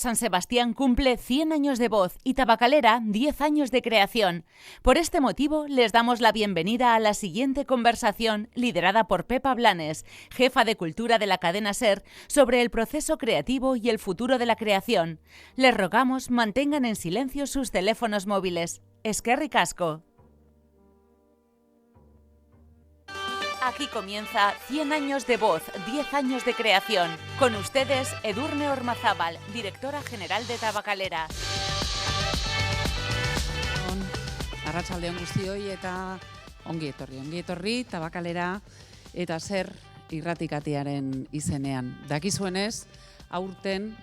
San Sebastián cumple 100 años de voz y Tabacalera 10 años de creación. Por este motivo, les damos la bienvenida a la siguiente conversación liderada por Pepa Blanes, jefa de Cultura de la cadena SER, sobre el proceso creativo y el futuro de la creación. Les rogamos mantengan en silencio sus teléfonos móviles. Eskerrik asko. Aquí comienza 100 años de voz, 10 años de creación. Con ustedes, Edurne Ormazábal, directora general de Tabacalera. Arratsaldeon guztioi eta ongi etorri Tabakalera eta SER irratikatiaren izenean. Dakizuenez, aurten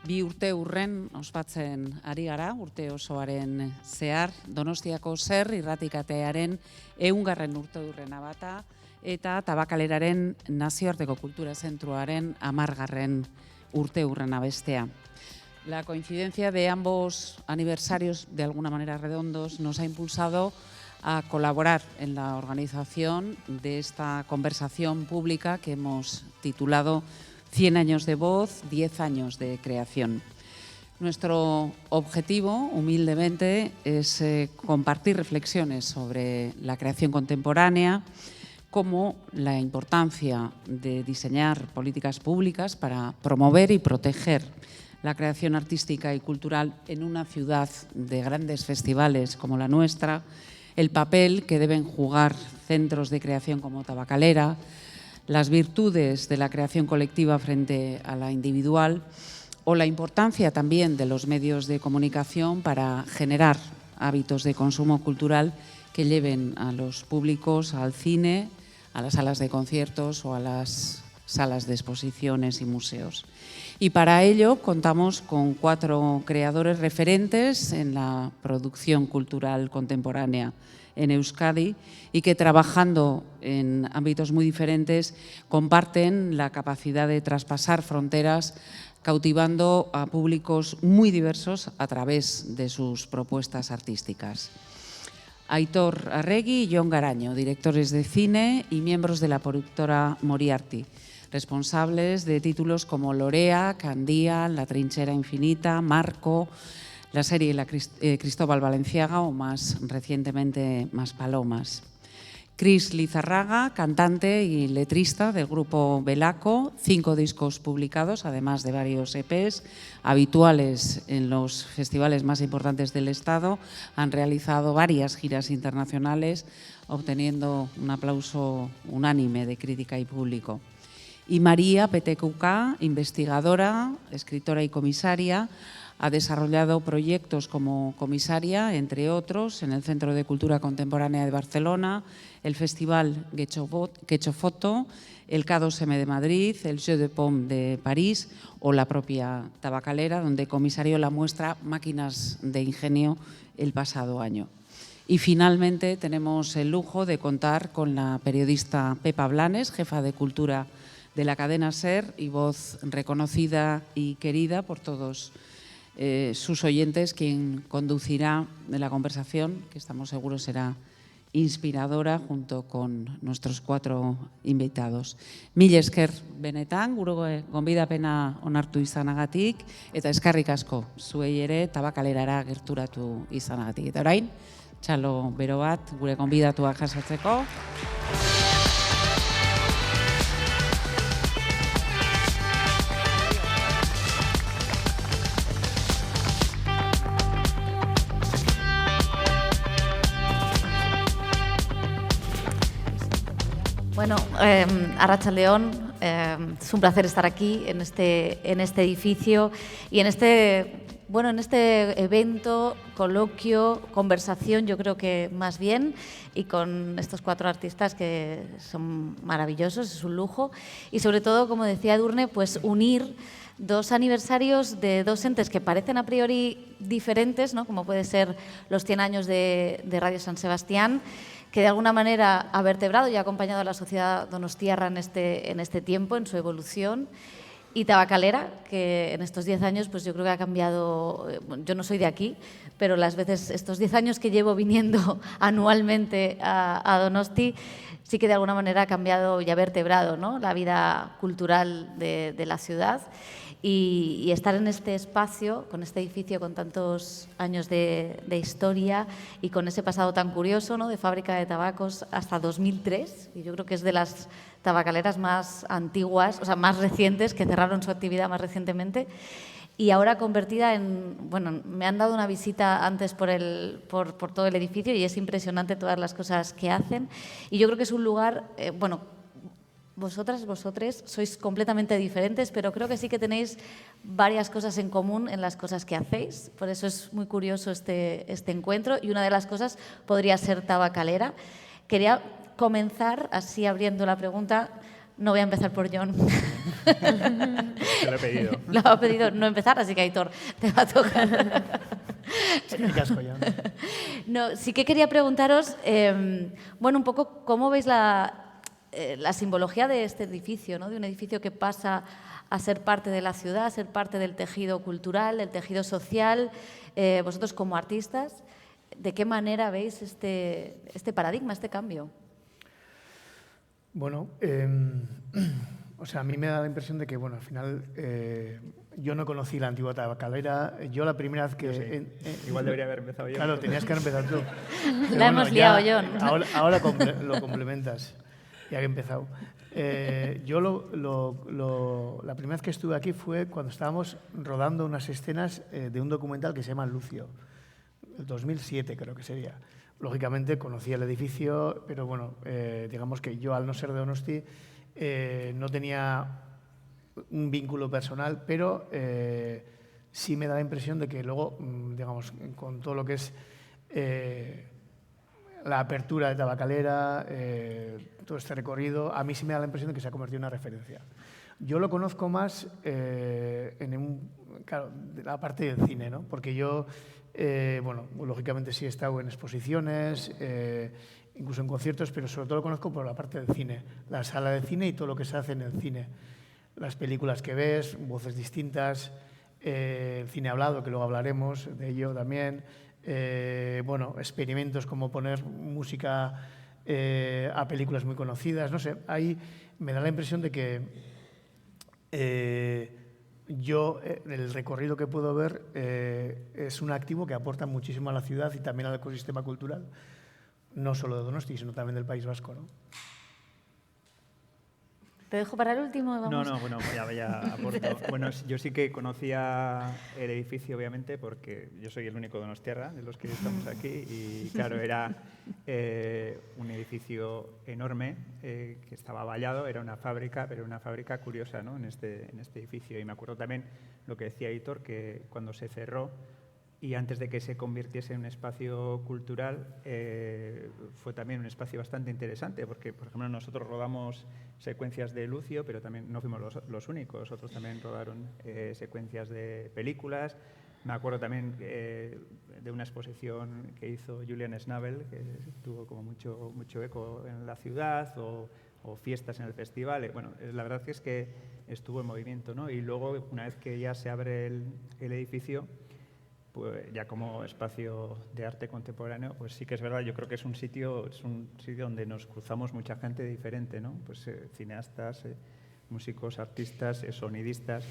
2 urte urren ospatzen ari gara, urte osoaren zehar, Donostiako SER irratikatearen 100. urte urrena bata, eta Tabakaleraren nazioarteko kultura zentruaren 10. urte urrena bestea. La coincidencia de ambos aniversarios, de alguna manera redondos, nos ha impulsado a colaborar en la organización de esta conversación pública que hemos titulado 100 años de voz, 10 años de creación. Nuestro objetivo, humildemente, es compartir reflexiones sobre la creación contemporánea, como la importancia de diseñar políticas públicas para promover y proteger la creación artística y cultural en una ciudad de grandes festivales como la nuestra, el papel que deben jugar centros de creación como Tabacalera, las virtudes de la creación colectiva frente a la individual o la importancia también de los medios de comunicación para generar hábitos de consumo cultural que lleven a los públicos al cine, a las salas de conciertos o a las salas de exposiciones y museos. Y para ello contamos con 4 creadores referentes en la producción cultural contemporánea en Euskadi y que, trabajando en ámbitos muy diferentes, comparten la capacidad de traspasar fronteras, cautivando a públicos muy diversos a través de sus propuestas artísticas. Aitor Arregui y Jon Garaño, directores de cine y miembros de la productora Moriarty, responsables de títulos como Lorea, Candía, La trinchera infinita, Marco, la serie Cristóbal Valenciaga o más recientemente Maspalomas. Cris Lizarraga, cantante y letrista del grupo Belaco, 5 discos publicados, además de varios EPs, habituales en los festivales más importantes del Estado, han realizado varias giras internacionales, obteniendo un aplauso unánime de crítica y público. Y María Petecucá, investigadora, escritora y comisaria, ha desarrollado proyectos como comisaria, entre otros, en el Centro de Cultura Contemporánea de Barcelona, el Festival Quechofoto, el K2M de Madrid, el Jeu de Paume de París o la propia Tabacalera, donde comisarió la muestra Máquinas de Ingenio el pasado año. Y finalmente tenemos el lujo de contar con la periodista Pepa Blanes, jefa de Cultura de la cadena SER y voz reconocida y querida por todos sus oyentes, quien conducirá la conversación, que estamos seguros será inspiradora, junto con nuestros 4 invitados. Mila esker benetan, gure gonbidapena onartu izanagatik, eta eskerrik asko zuei ere Tabakalerara gerturatu izanagatik. Eta orain, txalo bero bat gure gonbidatuak jasotzeko. Bueno, arratsaldeon, es un placer estar aquí en este edificio y en este evento, coloquio, conversación, yo creo que más bien, y con estos 4 artistas que son maravillosos, es un lujo. Y sobre todo, como decía Edurne, pues unir 2 aniversarios de 2 entes que parecen a priori diferentes, ¿no? Como puede ser los 100 años de Radio San Sebastián, que de alguna manera ha vertebrado y ha acompañado a la sociedad donostiarra en este tiempo, en su evolución. Y Tabacalera, que en estos 10 años pues yo creo que ha cambiado. Yo no soy de aquí, pero estos 10 años que llevo viniendo anualmente a Donosti, sí que de alguna manera ha cambiado y ha vertebrado, ¿no?, la vida cultural de la ciudad. y estar en este espacio, con este edificio con tantos años de historia y con ese pasado tan curioso, ¿no?, de fábrica de tabacos hasta 2003, y yo creo que es de las tabacaleras más antiguas, o sea, más recientes, que cerraron su actividad más recientemente, y ahora convertida en, bueno, me han dado una visita antes por todo el edificio y es impresionante todas las cosas que hacen, y yo creo que es un lugar, bueno, vosotros sois completamente diferentes, pero creo que sí que tenéis varias cosas en común en las cosas que hacéis. Por eso es muy curioso este encuentro y una de las cosas podría ser Tabacalera. Quería comenzar así abriendo la pregunta. No voy a empezar por Jon. Te lo he pedido. Lo ha pedido no empezar, así que Aitor, te va a tocar. Sí, qué casco ya. No, sí que quería preguntaros, bueno, un poco cómo veis la simbología de este edificio, ¿no?, de un edificio que pasa a ser parte de la ciudad, a ser parte del tejido cultural, del tejido social. Vosotros como artistas, ¿de qué manera veis este paradigma, este cambio? Bueno, o sea, a mí me da la impresión de que, bueno, al final yo no conocí la antigua Tabacalera. Yo la primera vez que... Igual debería haber empezado yo. Claro, tenías que haber empezado tú. Pero La hemos liado, Jon. Ahora lo complementas. Ya que he empezado. Yo la primera vez que estuve aquí fue cuando estábamos rodando unas escenas de un documental que se llama Lucio, el 2007 creo que sería. Lógicamente conocía el edificio, pero bueno, digamos que yo al no ser de Donosti no tenía un vínculo personal, pero sí me da la impresión de que luego, digamos, con todo lo que es la apertura de Tabacalera, todo este recorrido, a mí sí me da la impresión de que se ha convertido en una referencia. Yo lo conozco más claro, de la parte del cine, ¿no? Porque yo, bueno, lógicamente sí he estado en exposiciones, incluso en conciertos, pero sobre todo lo conozco por la parte del cine, la sala de cine y todo lo que se hace en el cine. Las películas que ves, voces distintas, el cine hablado, que luego hablaremos de ello también. Bueno, experimentos como poner música a películas muy conocidas, no sé, ahí me da la impresión de que yo, el recorrido que puedo ver es un activo que aporta muchísimo a la ciudad y también al ecosistema cultural, no solo de Donosti, sino también del País Vasco, ¿no? Te dejo para el último. Vamos. No, bueno, ya aporto. Bueno, yo sí que conocía el edificio, obviamente, porque yo soy el único donostiarra de los que estamos aquí y, claro, era un edificio enorme que estaba vallado, era una fábrica, pero una fábrica curiosa, ¿no?, en este edificio. Y me acuerdo también lo que decía Aitor, que cuando se cerró y antes de que se convirtiese en un espacio cultural, fue también un espacio bastante interesante, porque, por ejemplo, nosotros rodamos secuencias de Lucio, pero también no fuimos los únicos, otros también rodaron secuencias de películas. Me acuerdo también de una exposición que hizo Julian Schnabel, que tuvo como mucho eco en la ciudad, o fiestas en el festival. Bueno, la verdad es que estuvo en movimiento, ¿no? Y luego, una vez que ya se abre el edificio, pues ya como espacio de arte contemporáneo, pues sí que es verdad, yo creo que es un sitio donde nos cruzamos mucha gente diferente, ¿no? Pues cineastas, músicos, artistas, sonidistas,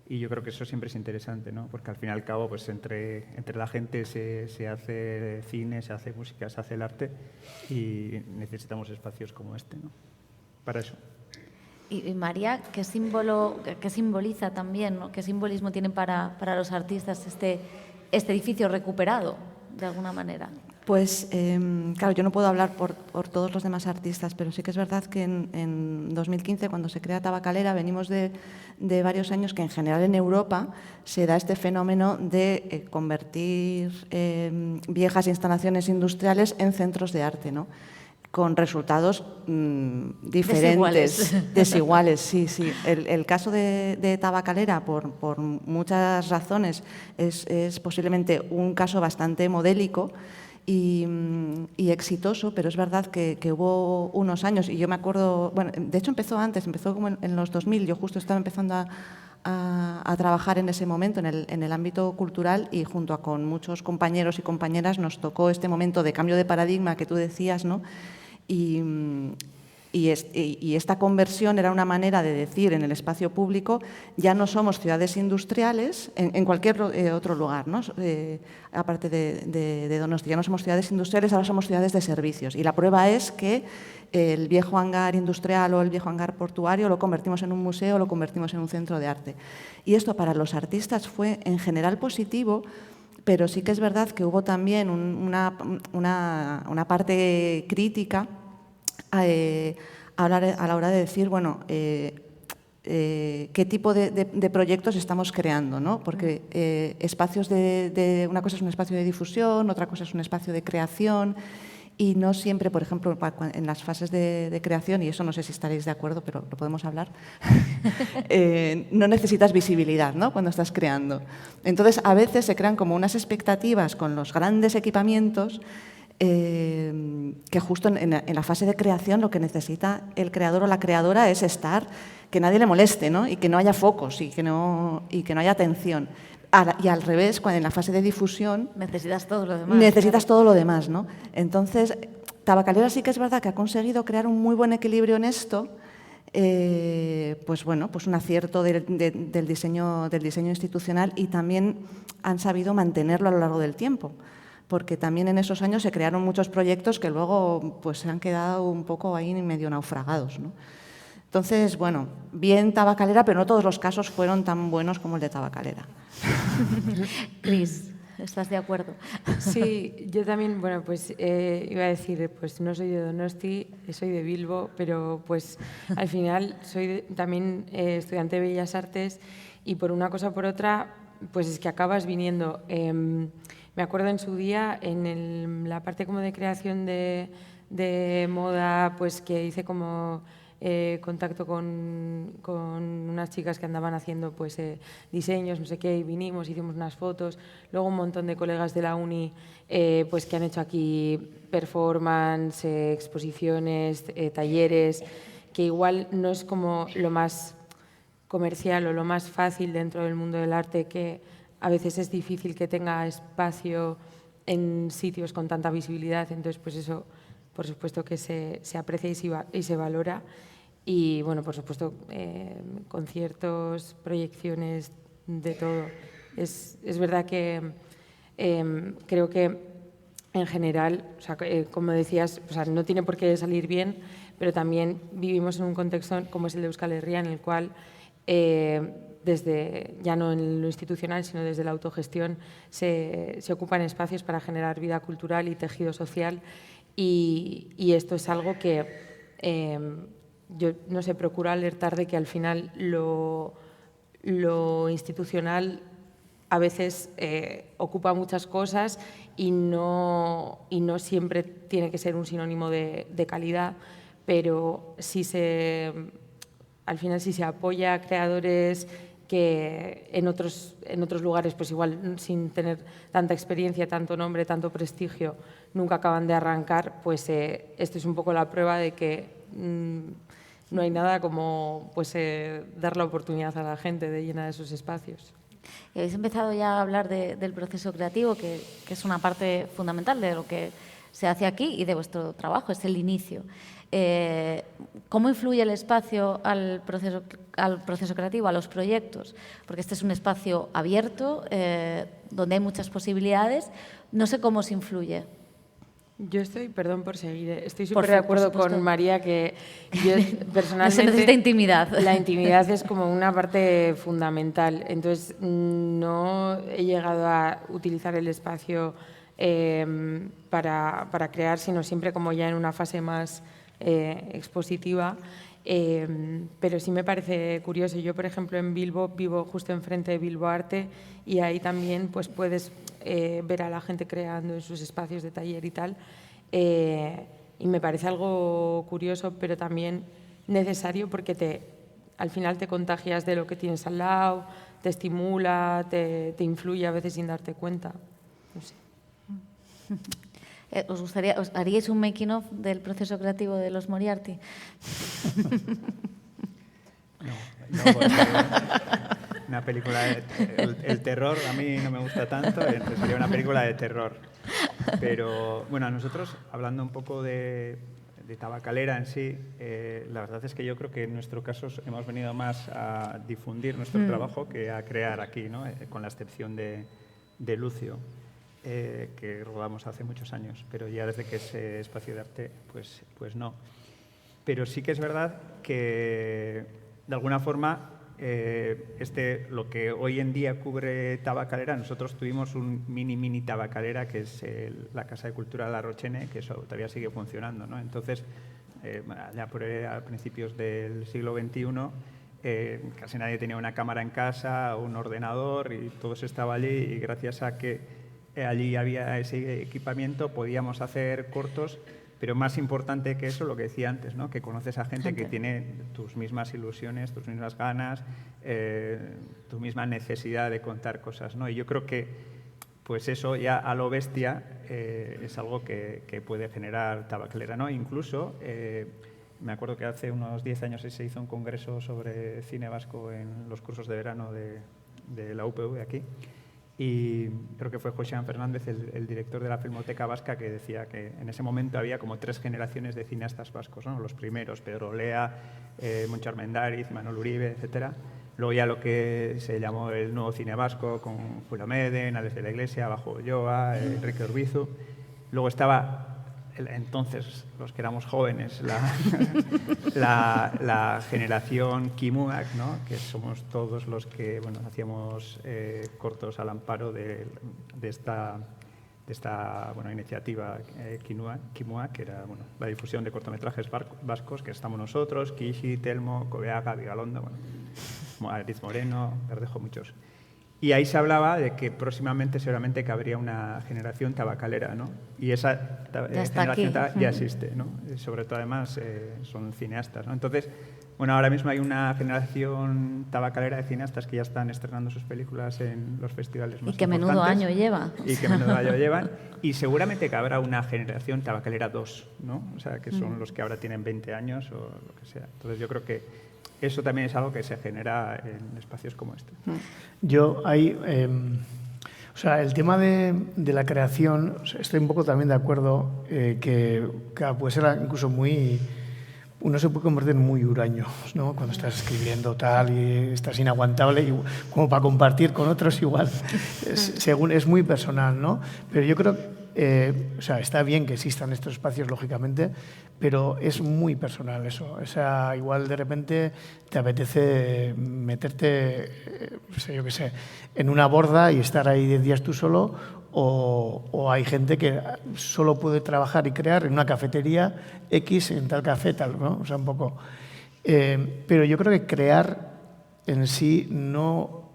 y yo creo que eso siempre es interesante, ¿no? Porque al fin y al cabo, pues entre la gente se hace cine, se hace música, se hace el arte, y necesitamos espacios como este, ¿no? Para eso. Y María, ¿qué simboliza también, ¿no? ¿Qué simbolismo tienen para los artistas este edificio recuperado, de alguna manera? Pues, claro, yo no puedo hablar por todos los demás artistas, pero sí que es verdad que en 2015, cuando se crea Tabacalera, venimos de varios años que en general en Europa se da este fenómeno de convertir viejas instalaciones industriales en centros de arte, ¿no?, con resultados diferentes, desiguales, sí. El caso de Tabacalera, por muchas razones, es posiblemente un caso bastante modélico y exitoso, pero es verdad que hubo unos años, y yo me acuerdo, bueno, de hecho empezó antes, empezó como en los 2000, yo justo estaba empezando a trabajar en ese momento en el ámbito cultural, y junto con muchos compañeros y compañeras nos tocó este momento de cambio de paradigma que tú decías, ¿no? Y Y esta conversión era una manera de decir en el espacio público, ya no somos ciudades industriales, en cualquier otro lugar, ¿no? Aparte de Donosti, ya no somos ciudades industriales, ahora somos ciudades de servicios. Y la prueba es que el viejo hangar industrial o el viejo hangar portuario lo convertimos en un museo, lo convertimos en un centro de arte. Y esto para los artistas fue en general positivo, pero sí que es verdad que hubo también una parte crítica a la hora de decir, bueno, qué tipo de proyectos estamos creando, ¿no? Porque espacios una cosa es un espacio de difusión, otra cosa es un espacio de creación, y no siempre, por ejemplo, en las fases de creación, y eso no sé si estaréis de acuerdo, pero lo podemos hablar, no necesitas visibilidad, ¿no?, cuando estás creando. Entonces, a veces se crean como unas expectativas con los grandes equipamientos que justo en la fase de creación lo que necesita el creador o la creadora es estar, que nadie le moleste, ¿no?, y que no haya focos y que no haya atención. Y al revés, cuando en la fase de difusión necesitas todo lo demás. Necesitas todo lo demás, ¿no? Entonces, Tabacalera sí que es verdad que ha conseguido crear un muy buen equilibrio en esto. Pues bueno, pues un acierto del diseño institucional, y también han sabido mantenerlo a lo largo del tiempo, porque también en esos años se crearon muchos proyectos que luego pues se han quedado un poco ahí medio naufragados, ¿no? Entonces, bueno, bien Tabacalera, pero no todos los casos fueron tan buenos como el de Tabacalera. Cris, ¿estás de acuerdo? Sí, yo también, bueno, pues iba a decir, pues no soy de Donosti, soy de Bilbo, pero pues al final soy también estudiante de Bellas Artes, y por una cosa o por otra, pues es que acabas viniendo. Me acuerdo en su día, en la parte como de creación de moda, pues que hice como contacto con unas chicas que andaban haciendo pues diseños, no sé qué, y vinimos, hicimos unas fotos. Luego un montón de colegas de la uni pues que han hecho aquí performance, exposiciones, talleres, que igual no es como lo más comercial o lo más fácil dentro del mundo del arte, que a veces es difícil que tenga espacio en sitios con tanta visibilidad. Entonces, pues eso, por supuesto que se aprecia y se valora. Y, bueno, por supuesto, conciertos, proyecciones, de todo. Es verdad que creo que, en general, o sea, como decías, o sea, no tiene por qué salir bien, pero también vivimos en un contexto como es el de Euskal Herria, en el cual, desde, ya no en lo institucional, sino desde la autogestión, se ocupan espacios para generar vida cultural y tejido social. Y esto es algo que yo, no sé, procuro alertar de que al final lo institucional a veces ocupa muchas cosas y no siempre tiene que ser un sinónimo de calidad, pero al final si se apoya a creadores que en otros lugares, pues igual sin tener tanta experiencia, tanto nombre, tanto prestigio, nunca acaban de arrancar, pues esto es un poco la prueba de que no hay nada como pues, dar la oportunidad a la gente de llenar esos espacios. Y habéis empezado ya a hablar del proceso creativo, que es una parte fundamental de lo que se hace aquí y de vuestro trabajo, es el inicio. ¿Cómo influye el espacio al proceso creativo, a los proyectos? Porque este es un espacio abierto, donde hay muchas posibilidades. No sé cómo se influye. Yo perdón por seguir, estoy súper de acuerdo con María, que yo personalmente… No se necesita intimidad. La intimidad es como una parte fundamental. Entonces, no he llegado a utilizar el espacio para crear, sino siempre como ya en una fase más expositiva. Pero sí me parece curioso. Yo, por ejemplo, en Bilbo vivo justo enfrente de Bilbo Arte, y ahí también pues, puedes ver a la gente creando en sus espacios de taller y tal. Y me parece algo curioso, pero también necesario, porque al final te contagias de lo que tienes al lado, te estimula, te influye a veces sin darte cuenta. No sé. ¿Os haríais un making of del proceso creativo de los Moriarty? No, porque una película el terror a mí no me gusta tanto, entonces sería una película de terror. Pero bueno, a nosotros, hablando un poco de de Tabacalera en sí, la verdad es que yo creo que en nuestro caso hemos venido más a difundir nuestro trabajo que a crear aquí, ¿no? Con la excepción de Lucio, que rodamos hace muchos años, pero ya desde que es espacio de arte, pues no. Pero sí que es verdad que, de alguna forma, lo que hoy en día cubre Tabacalera, nosotros tuvimos un mini Tabacalera, que es la Casa de Cultura La Rochene, que eso todavía sigue funcionando, ¿no? Entonces, ya a principios del siglo XXI, casi nadie tenía una cámara en casa, un ordenador, y todo se estaba allí, y gracias a que allí había ese equipamiento podíamos hacer cortos. Pero más importante que eso, lo que decía antes, ¿no? Que conoces a gente que tiene tus mismas ilusiones, tus mismas ganas, tu misma necesidad de contar cosas, ¿no? Y yo creo que pues eso ya a lo bestia es algo que puede generar Tabacalera, ¿no? Incluso, me acuerdo que hace unos 10 años se hizo un congreso sobre cine vasco en los cursos de verano de la UPV aquí. Y creo que fue Josean Fernández, el director de la Filmoteca Vasca, que decía que en ese momento había como 3 generaciones de cineastas vascos, ¿no? Los primeros, Pedro Olea, Moncho Armendáriz, Manuel Uribe, etc. Luego ya lo que se llamó el nuevo cine vasco, con Julio Meden, Alex de la Iglesia, Bajo Ulloa, Enrique Urbizu. Luego estaba, entonces, los que éramos jóvenes, la generación Kimuak, ¿no? Que somos todos los que hacíamos cortos al amparo de esta iniciativa Kimuak, que era la difusión de cortometrajes vascos, que estamos nosotros, Kishi, Telmo, Cobeaga, Vigalondo, Ariz Moreno, Verdejo, muchos. Y ahí se hablaba de que próximamente seguramente cabría una generación tabacalera, ¿no? Y esa generación ya existe, ¿no? Sobre todo, además, son cineastas, ¿no? Entonces, ahora mismo hay una generación tabacalera de cineastas que ya están estrenando sus películas en los festivales más importantes. Y que menudo año lleva. Y que menudo año llevan. Y seguramente que habrá una generación tabacalera 2, ¿no? O sea, que son los que ahora tienen 20 años o lo que sea. Entonces, yo creo que eso también es algo que se genera en espacios como este. Yo ahí, el tema de la creación, estoy un poco también de acuerdo que puede ser incluso uno se puede convertir en muy huraño, ¿no? Cuando estás escribiendo tal y estás inaguantable, y como para compartir con otros igual, es muy personal, ¿no? Pero yo creo está bien que existan estos espacios, lógicamente, pero es muy personal eso. Igual de repente te apetece meterte, en una borda y estar ahí 10 días tú solo, o hay gente que solo puede trabajar y crear en una cafetería X, en tal café, tal, ¿no? O sea, un poco. Pero yo creo que crear en sí no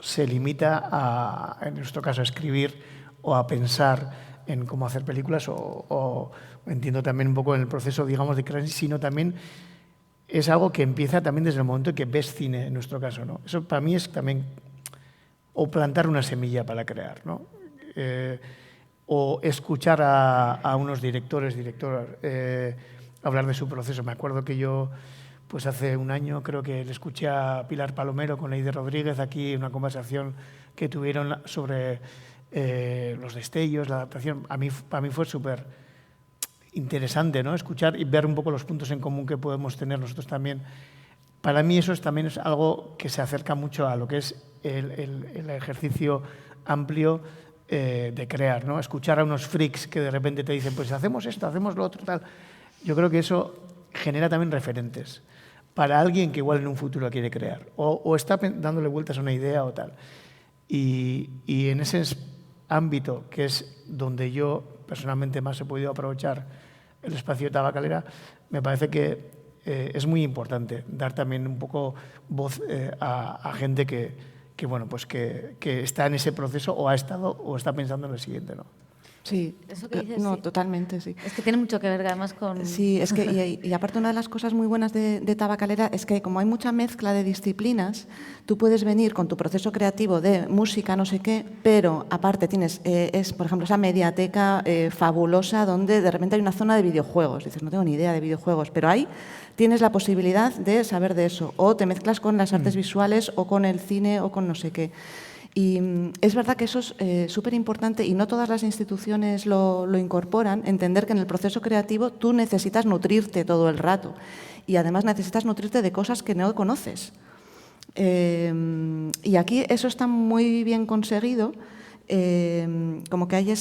se limita a, en nuestro caso, a escribir o a pensar en cómo hacer películas, o entiendo también un poco en el proceso, digamos, de crear, sino también es algo que empieza también desde el momento en que ves cine, en nuestro caso, ¿no? Eso para mí es también, o plantar una semilla para crear, ¿no? O escuchar a unos directoras, hablar de su proceso. Me acuerdo que yo, pues hace un año, creo que le escuché a Pilar Palomero con Eider Rodríguez aquí, una conversación que tuvieron sobre los destellos, la adaptación. Para mí fue súper interesante, ¿no? Escuchar y ver un poco los puntos en común que podemos tener nosotros también. Para mí eso también es algo que se acerca mucho a lo que es el ejercicio amplio de crear, ¿no? Escuchar a unos freaks que de repente te dicen, pues hacemos esto, hacemos lo otro, tal. Yo creo que eso genera también referentes para alguien que igual en un futuro quiere crear o está dándole vueltas a una idea o tal. Y en ese ámbito, que es donde yo personalmente más he podido aprovechar el espacio de Tabacalera, me parece que es muy importante dar también un poco voz a gente que está en ese proceso o ha estado o está pensando en el siguiente, ¿no? Sí, Eso que dices, no, sí. Totalmente, sí. Es que tiene mucho que ver además con... Sí, es que, y aparte una de las cosas muy buenas de Tabacalera es que como hay mucha mezcla de disciplinas, tú puedes venir con tu proceso creativo de música, no sé qué, pero aparte tienes, por ejemplo, esa mediateca fabulosa donde de repente hay una zona de videojuegos. Dices, no tengo ni idea de videojuegos, pero ahí tienes la posibilidad de saber de eso. O te mezclas con las artes visuales o con el cine o con no sé qué. Y es verdad que eso es súper importante y no todas las instituciones lo incorporan, entender que en el proceso creativo tú necesitas nutrirte todo el rato y además necesitas nutrirte de cosas que no conoces. Y aquí eso está muy bien conseguido, como que hay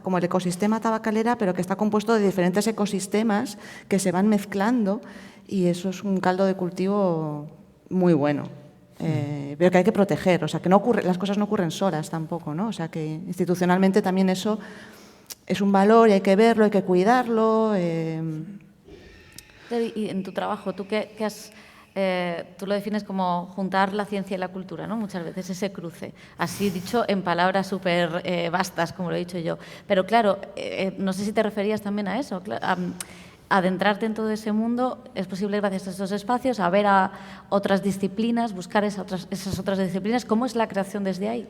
como el ecosistema tabacalera, pero que está compuesto de diferentes ecosistemas que se van mezclando y eso es un caldo de cultivo muy bueno. Pero que hay que proteger, o sea, que no ocurre, las cosas no ocurren solas tampoco, ¿no? O sea, que institucionalmente también eso es un valor y hay que verlo, hay que cuidarlo. Y en tu trabajo, tú tú lo defines como juntar la ciencia y la cultura, ¿no? Muchas veces ese cruce, así dicho en palabras súper vastas, como lo he dicho yo. Pero claro, no sé si te referías también a eso, adentrarte en todo ese mundo es posible gracias a estos espacios, a ver a otras disciplinas, buscar esas otras disciplinas. ¿Cómo es la creación desde ahí?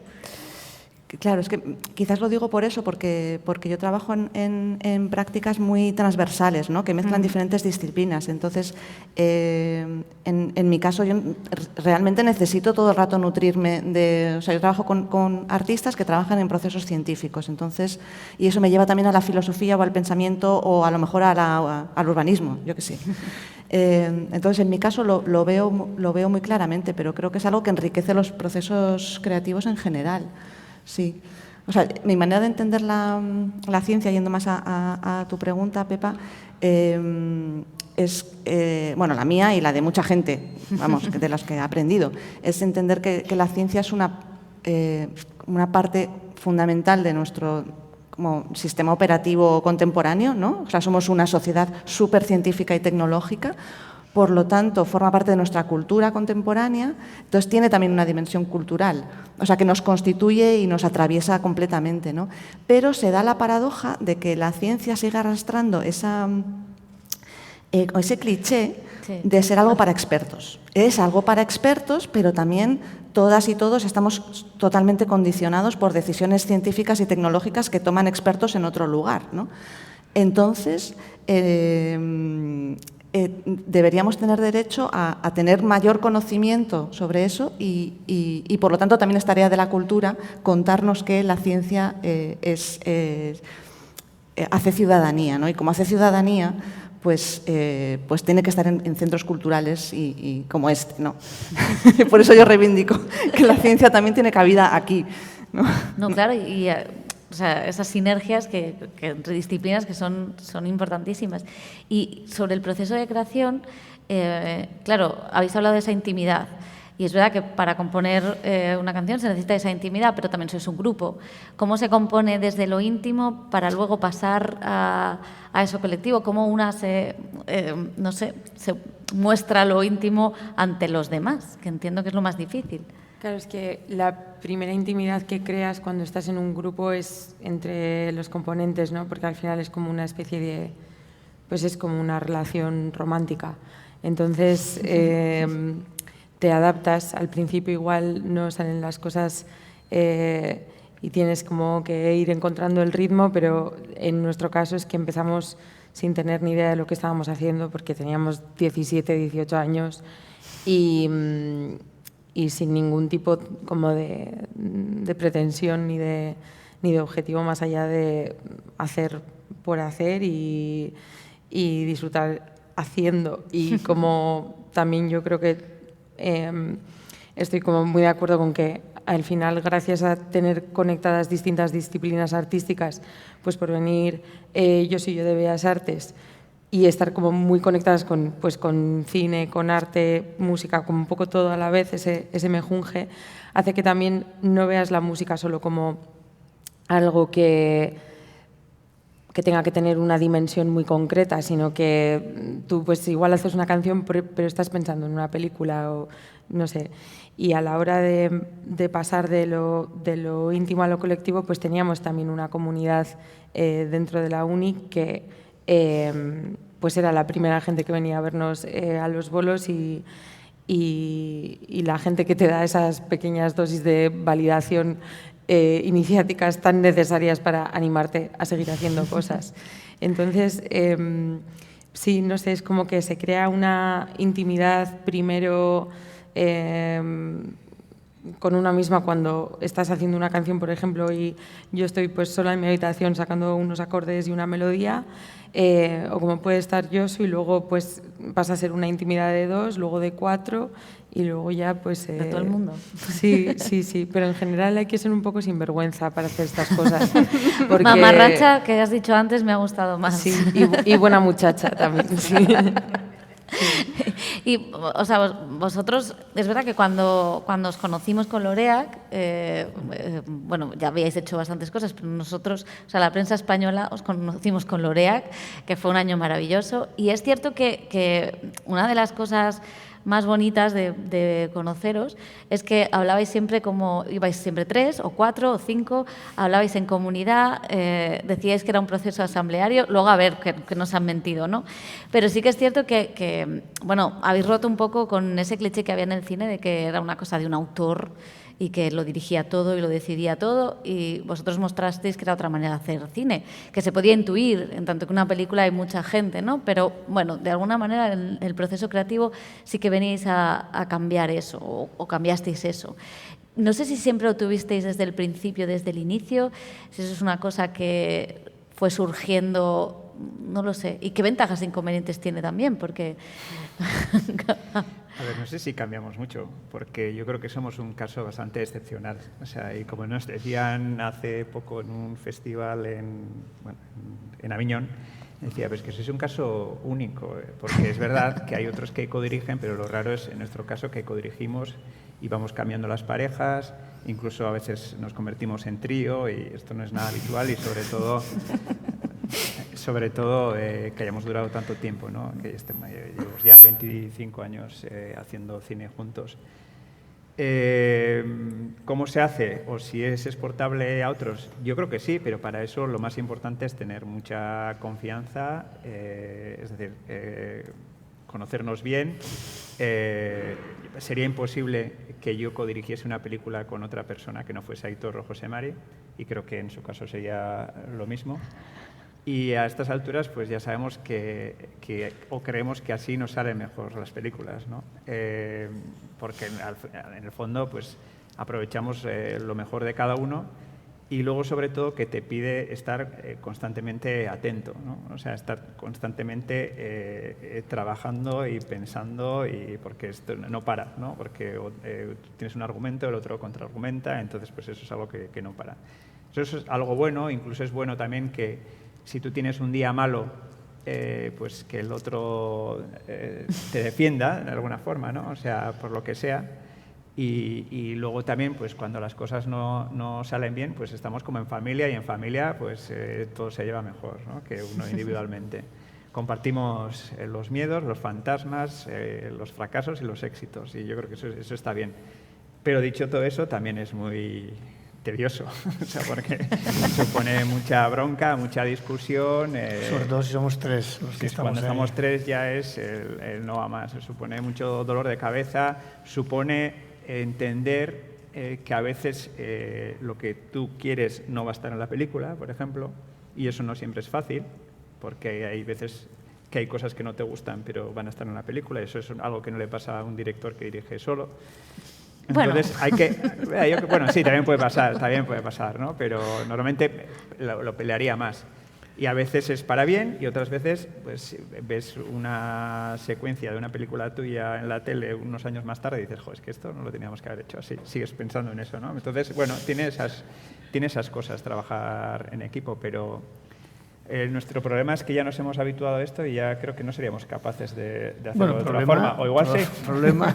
Claro, es que quizás lo digo por eso, porque yo trabajo en prácticas muy transversales, ¿no? Que mezclan diferentes disciplinas. Entonces, en mi caso, yo realmente necesito todo el rato nutrirme o sea, yo trabajo con artistas que trabajan en procesos científicos. Entonces, y eso me lleva también a la filosofía o al pensamiento o a lo mejor al urbanismo, yo qué sé. Entonces, en mi caso lo veo muy claramente, pero creo que es algo que enriquece los procesos creativos en general. Sí. O sea, mi manera de entender la ciencia, yendo más a tu pregunta, Pepa, es, bueno, la mía y la de mucha gente, vamos, de las que he aprendido, es entender que la ciencia es una parte fundamental de nuestro como sistema operativo contemporáneo, ¿no? O sea, somos una sociedad súper científica y tecnológica. Por lo tanto, forma parte de nuestra cultura contemporánea, entonces tiene también una dimensión cultural, o sea, que nos constituye y nos atraviesa completamente, ¿no? Pero se da la paradoja de que la ciencia sigue arrastrando ese cliché de ser algo para expertos. Es algo para expertos, pero también todas y todos estamos totalmente condicionados por decisiones científicas y tecnológicas que toman expertos en otro lugar, ¿no? Entonces, deberíamos tener derecho a tener mayor conocimiento sobre eso y, por lo tanto, también es tarea de la cultura contarnos que la ciencia hace ciudadanía, ¿no? Y como hace ciudadanía, pues tiene que estar en centros culturales y como este, ¿no? Por eso yo reivindico que la ciencia también tiene cabida aquí, ¿no? No, claro, o sea, esas sinergias que entre disciplinas que son importantísimas. Y sobre el proceso de creación, claro, habéis hablado de esa intimidad. Y es verdad que para componer una canción se necesita esa intimidad, pero también sois un grupo. ¿Cómo se compone desde lo íntimo para luego pasar a eso colectivo? ¿Cómo una se muestra lo íntimo ante los demás? Que entiendo que es lo más difícil. Claro, es que la primera intimidad que creas cuando estás en un grupo es entre los componentes, ¿no? Porque al final es como una especie de, pues es como una relación romántica. Entonces, te adaptas, al principio igual no salen las cosas y tienes como que ir encontrando el ritmo, pero en nuestro caso es que empezamos sin tener ni idea de lo que estábamos haciendo porque teníamos 17, 18 años y sin ningún tipo como de pretensión ni de objetivo más allá de hacer por hacer y disfrutar haciendo. Y como también yo creo que estoy como muy de acuerdo con que al final, gracias a tener conectadas distintas disciplinas artísticas, pues por venir yo de Bellas Artes y estar como muy conectadas con cine, con arte, música, como un poco todo a la vez, ese mejunje, hace que también no veas la música solo como algo que tenga que tener una dimensión muy concreta, sino que tú pues igual haces una canción pero estás pensando en una película o no sé. Y a la hora de pasar de lo íntimo a lo colectivo, pues teníamos también una comunidad dentro de la uni que pues era la primera gente que venía a vernos a los bolos y la gente que te da esas pequeñas dosis de validación iniciáticas tan necesarias para animarte a seguir haciendo cosas. Entonces, sí, no sé, es como que se crea una intimidad primero con una misma cuando estás haciendo una canción, por ejemplo, y yo estoy pues sola en mi habitación sacando unos acordes y una melodía, o como puede estar Josu y luego pues pasa a ser una intimidad de 2, luego de 4 y luego ya pues... De todo el mundo. Sí, pero en general hay que ser un poco sinvergüenza para hacer estas cosas. Porque... Mamarracha, que has dicho antes, me ha gustado más. Sí, y buena muchacha también, sí. Y, o sea, vosotros, es verdad que cuando os conocimos con Loreak, bueno, ya habíais hecho bastantes cosas, pero nosotros, o sea, la prensa española, os conocimos con Loreak, que fue un año maravilloso. Y es cierto que una de las cosas más bonitas de conoceros es que hablabais siempre como, ibais siempre 3 o 4 o 5, hablabais en comunidad, decíais que era un proceso asambleario, luego a ver, que nos han mentido, ¿no? Pero sí que es cierto que, bueno, habéis roto un poco con ese cliché que había en el cine de que era una cosa de un autor y que lo dirigía todo y lo decidía todo, y vosotros mostrasteis que era otra manera de hacer cine, que se podía intuir, en tanto que en una película hay mucha gente, ¿no? Pero, bueno, de alguna manera el proceso creativo sí que veníais a cambiar eso, o cambiasteis eso. No sé si siempre lo tuvisteis desde el principio, desde el inicio, si eso es una cosa que fue surgiendo, no lo sé. ¿Y qué ventajas e inconvenientes tiene también? Porque... A ver, no sé si cambiamos mucho, porque yo creo que somos un caso bastante excepcional. O sea, y como nos decían hace poco en un festival en Aviñón, decía, pues que sois un caso único, porque es verdad que hay otros que codirigen, pero lo raro es, en nuestro caso, que codirigimos y vamos cambiando las parejas, incluso a veces nos convertimos en trío, y esto no es nada habitual, y sobre todo que hayamos durado tanto tiempo, ¿no? Que llevamos ya 25 años haciendo cine juntos. ¿Cómo se hace? ¿O si es exportable a otros? Yo creo que sí, pero para eso lo más importante es tener mucha confianza, es decir, conocernos bien. Sería imposible que yo codirigiese una película con otra persona que no fuese Aitor o José Mari, y creo que en su caso sería lo mismo. Y a estas alturas pues ya sabemos o creemos que así nos salen mejor las películas, ¿no? Porque en el fondo pues aprovechamos lo mejor de cada uno, y luego sobre todo que te pide estar constantemente atento, ¿no? O sea, estar constantemente trabajando y pensando, y porque esto no para, ¿no? Porque tú tienes un argumento, el otro contraargumenta, entonces pues eso es algo que no para. Eso es algo bueno, incluso es bueno también que si tú tienes un día malo, pues que el otro te defienda de alguna forma, ¿no? O sea, por lo que sea. Y luego también, pues cuando las cosas no salen bien, pues estamos como en familia, y en familia pues todo se lleva mejor, ¿no? Que uno individualmente. Compartimos los miedos, los fantasmas, los fracasos y los éxitos, y yo creo que eso está bien. Pero dicho todo eso, también es muy tedioso, o sea, porque supone mucha bronca, mucha discusión. Sobre todo si somos 3 los que estamos cuando ahí. estamos 3 ya es el no va más, supone mucho dolor de cabeza, supone entender que a veces lo que tú quieres no va a estar en la película, por ejemplo, y eso no siempre es fácil, porque hay veces que hay cosas que no te gustan, pero van a estar en la película, y eso es algo que no le pasa a un director que dirige solo. Entonces hay que... Bueno, sí, también puede pasar, ¿no? Pero normalmente lo pelearía más. Y a veces es para bien, y otras veces pues ves una secuencia de una película tuya en la tele unos años más tarde y dices, jo, es que esto no lo teníamos que haber hecho así. Sigues pensando en eso, ¿no? Entonces, bueno, tiene esas cosas trabajar en equipo, pero nuestro problema es que ya nos hemos habituado a esto y ya creo que no seríamos capaces de hacerlo de otra forma. O igual sí. Problema.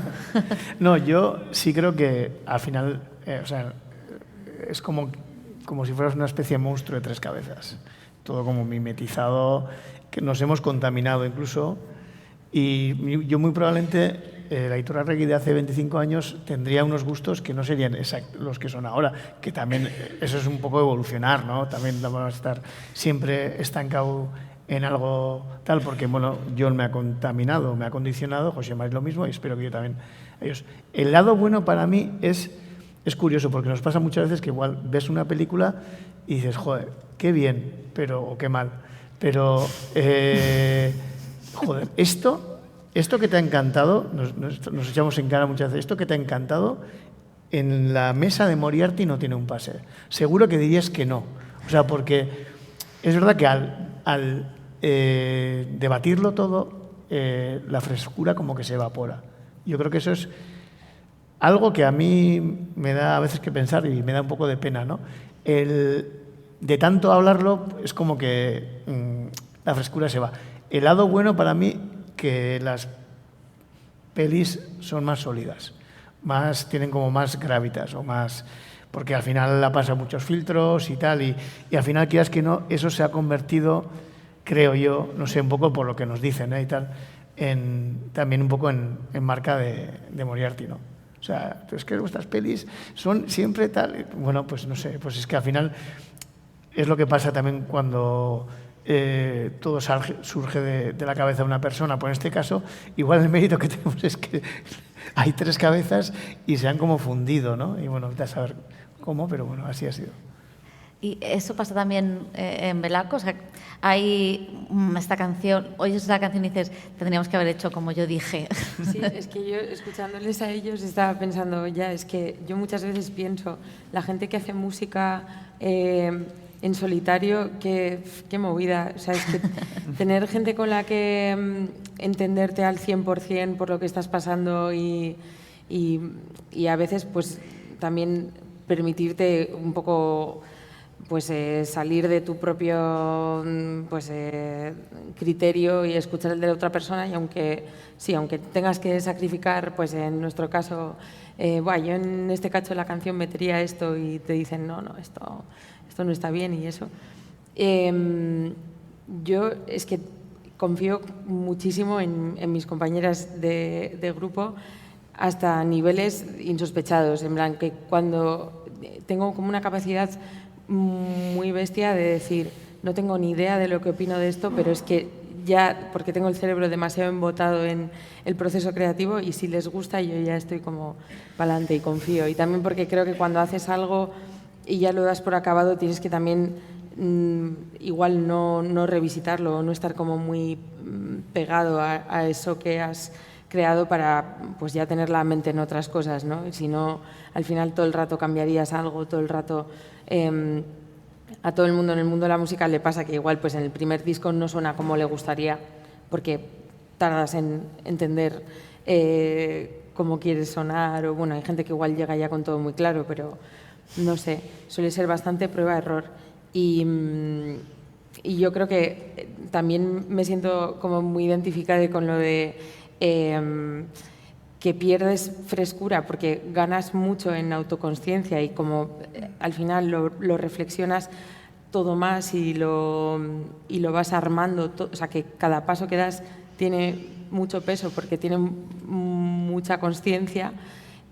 No, yo sí creo que al final, o sea, es como si fueras una especie de monstruo de 3 cabezas. Todo como mimetizado, que nos hemos contaminado incluso. Y yo muy probablemente, la Aitor Arregui de hace 25 años tendría unos gustos que no serían los que son ahora, que también eso es un poco evolucionar, ¿no? También vamos a estar siempre estancado en algo tal, porque bueno, John me ha contaminado, me ha condicionado, José Mari lo mismo, y espero que yo también a ellos. El lado bueno para mí es curioso, porque nos pasa muchas veces que igual ves una película y dices, joder, qué bien, o qué mal, pero joder, esto que te ha encantado, nos echamos en cara muchas veces, esto que te ha encantado, en la mesa de Moriarty no tiene un pase. Seguro que dirías que no. O sea, porque es verdad que al debatirlo todo, la frescura como que se evapora. Yo creo que eso es algo que a mí me da a veces que pensar y me da un poco de pena, ¿no? De tanto hablarlo es como que la frescura se va. El lado bueno para mí, que las pelis son más sólidas, tienen como más gravitas o más... Porque al final la pasa muchos filtros y tal, y al final, quieras que no, eso se ha convertido, creo yo, no sé, un poco por lo que nos dicen y tal, también un poco en marca de Moriarty, ¿no? O sea, es que vuestras pelis son siempre tal... Bueno, pues no sé, pues es que al final es lo que pasa también cuando todo surge de la cabeza de una persona. Pues en este caso, igual el mérito que tenemos es que hay 3 cabezas y se han como fundido, ¿no? Y bueno, a saber cómo, pero bueno, así ha sido. Y eso pasa también en Belaco, o sea, hay esta canción, oyes esta canción y dices, tendríamos que haber hecho como yo dije. Sí, es que yo escuchándoles a ellos estaba pensando, ya, es que yo muchas veces pienso, la gente que hace música en solitario, qué movida, o sea, es que tener gente con la que entenderte al 100% por lo que estás pasando y a veces pues también permitirte un poco pues salir de tu propio pues criterio y escuchar el de la otra persona, y aunque tengas que sacrificar, pues en nuestro caso, yo en este cacho de la canción metería esto y te dicen no, esto no está bien y eso. Yo es que confío muchísimo en mis compañeras de grupo hasta niveles insospechados, en plan que cuando tengo como una capacidad muy bestia de decir, no tengo ni idea de lo que opino de esto, pero es que ya, porque tengo el cerebro demasiado embotado en el proceso creativo, y si les gusta yo ya estoy como para adelante y confío. Y también porque creo que cuando haces algo y ya lo das por acabado, tienes que también igual no revisitarlo o no estar como muy pegado a eso que has creado para pues ya tener la mente en otras cosas, ¿no? Si no, al final todo el rato cambiarías algo, todo el rato... a todo el mundo en el mundo de la música le pasa que igual pues en el primer disco no suena como le gustaría porque tardas en entender cómo quieres sonar, o bueno, hay gente que igual llega ya con todo muy claro, pero no sé, suele ser bastante prueba-error. Y yo creo que también me siento como muy identificada con lo de que pierdes frescura porque ganas mucho en autoconsciencia y como al final lo reflexionas todo más y lo vas armando, o sea que cada paso que das tiene mucho peso porque tiene mucha consciencia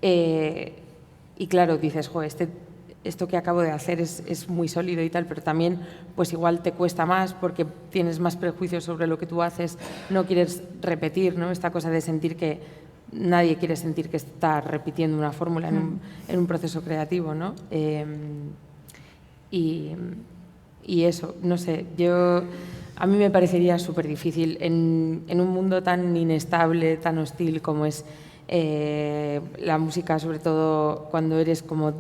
y claro, dices, jo, esto que acabo de hacer es muy sólido y tal, pero también pues igual te cuesta más porque tienes más prejuicios sobre lo que tú haces, no quieres repetir, ¿no? Esta cosa de sentir que nadie quiere sentir que está repitiendo una fórmula en un proceso creativo, ¿no? Y eso, no sé, a mí me parecería súper difícil en un mundo tan inestable, tan hostil como es la música, sobre todo cuando eres como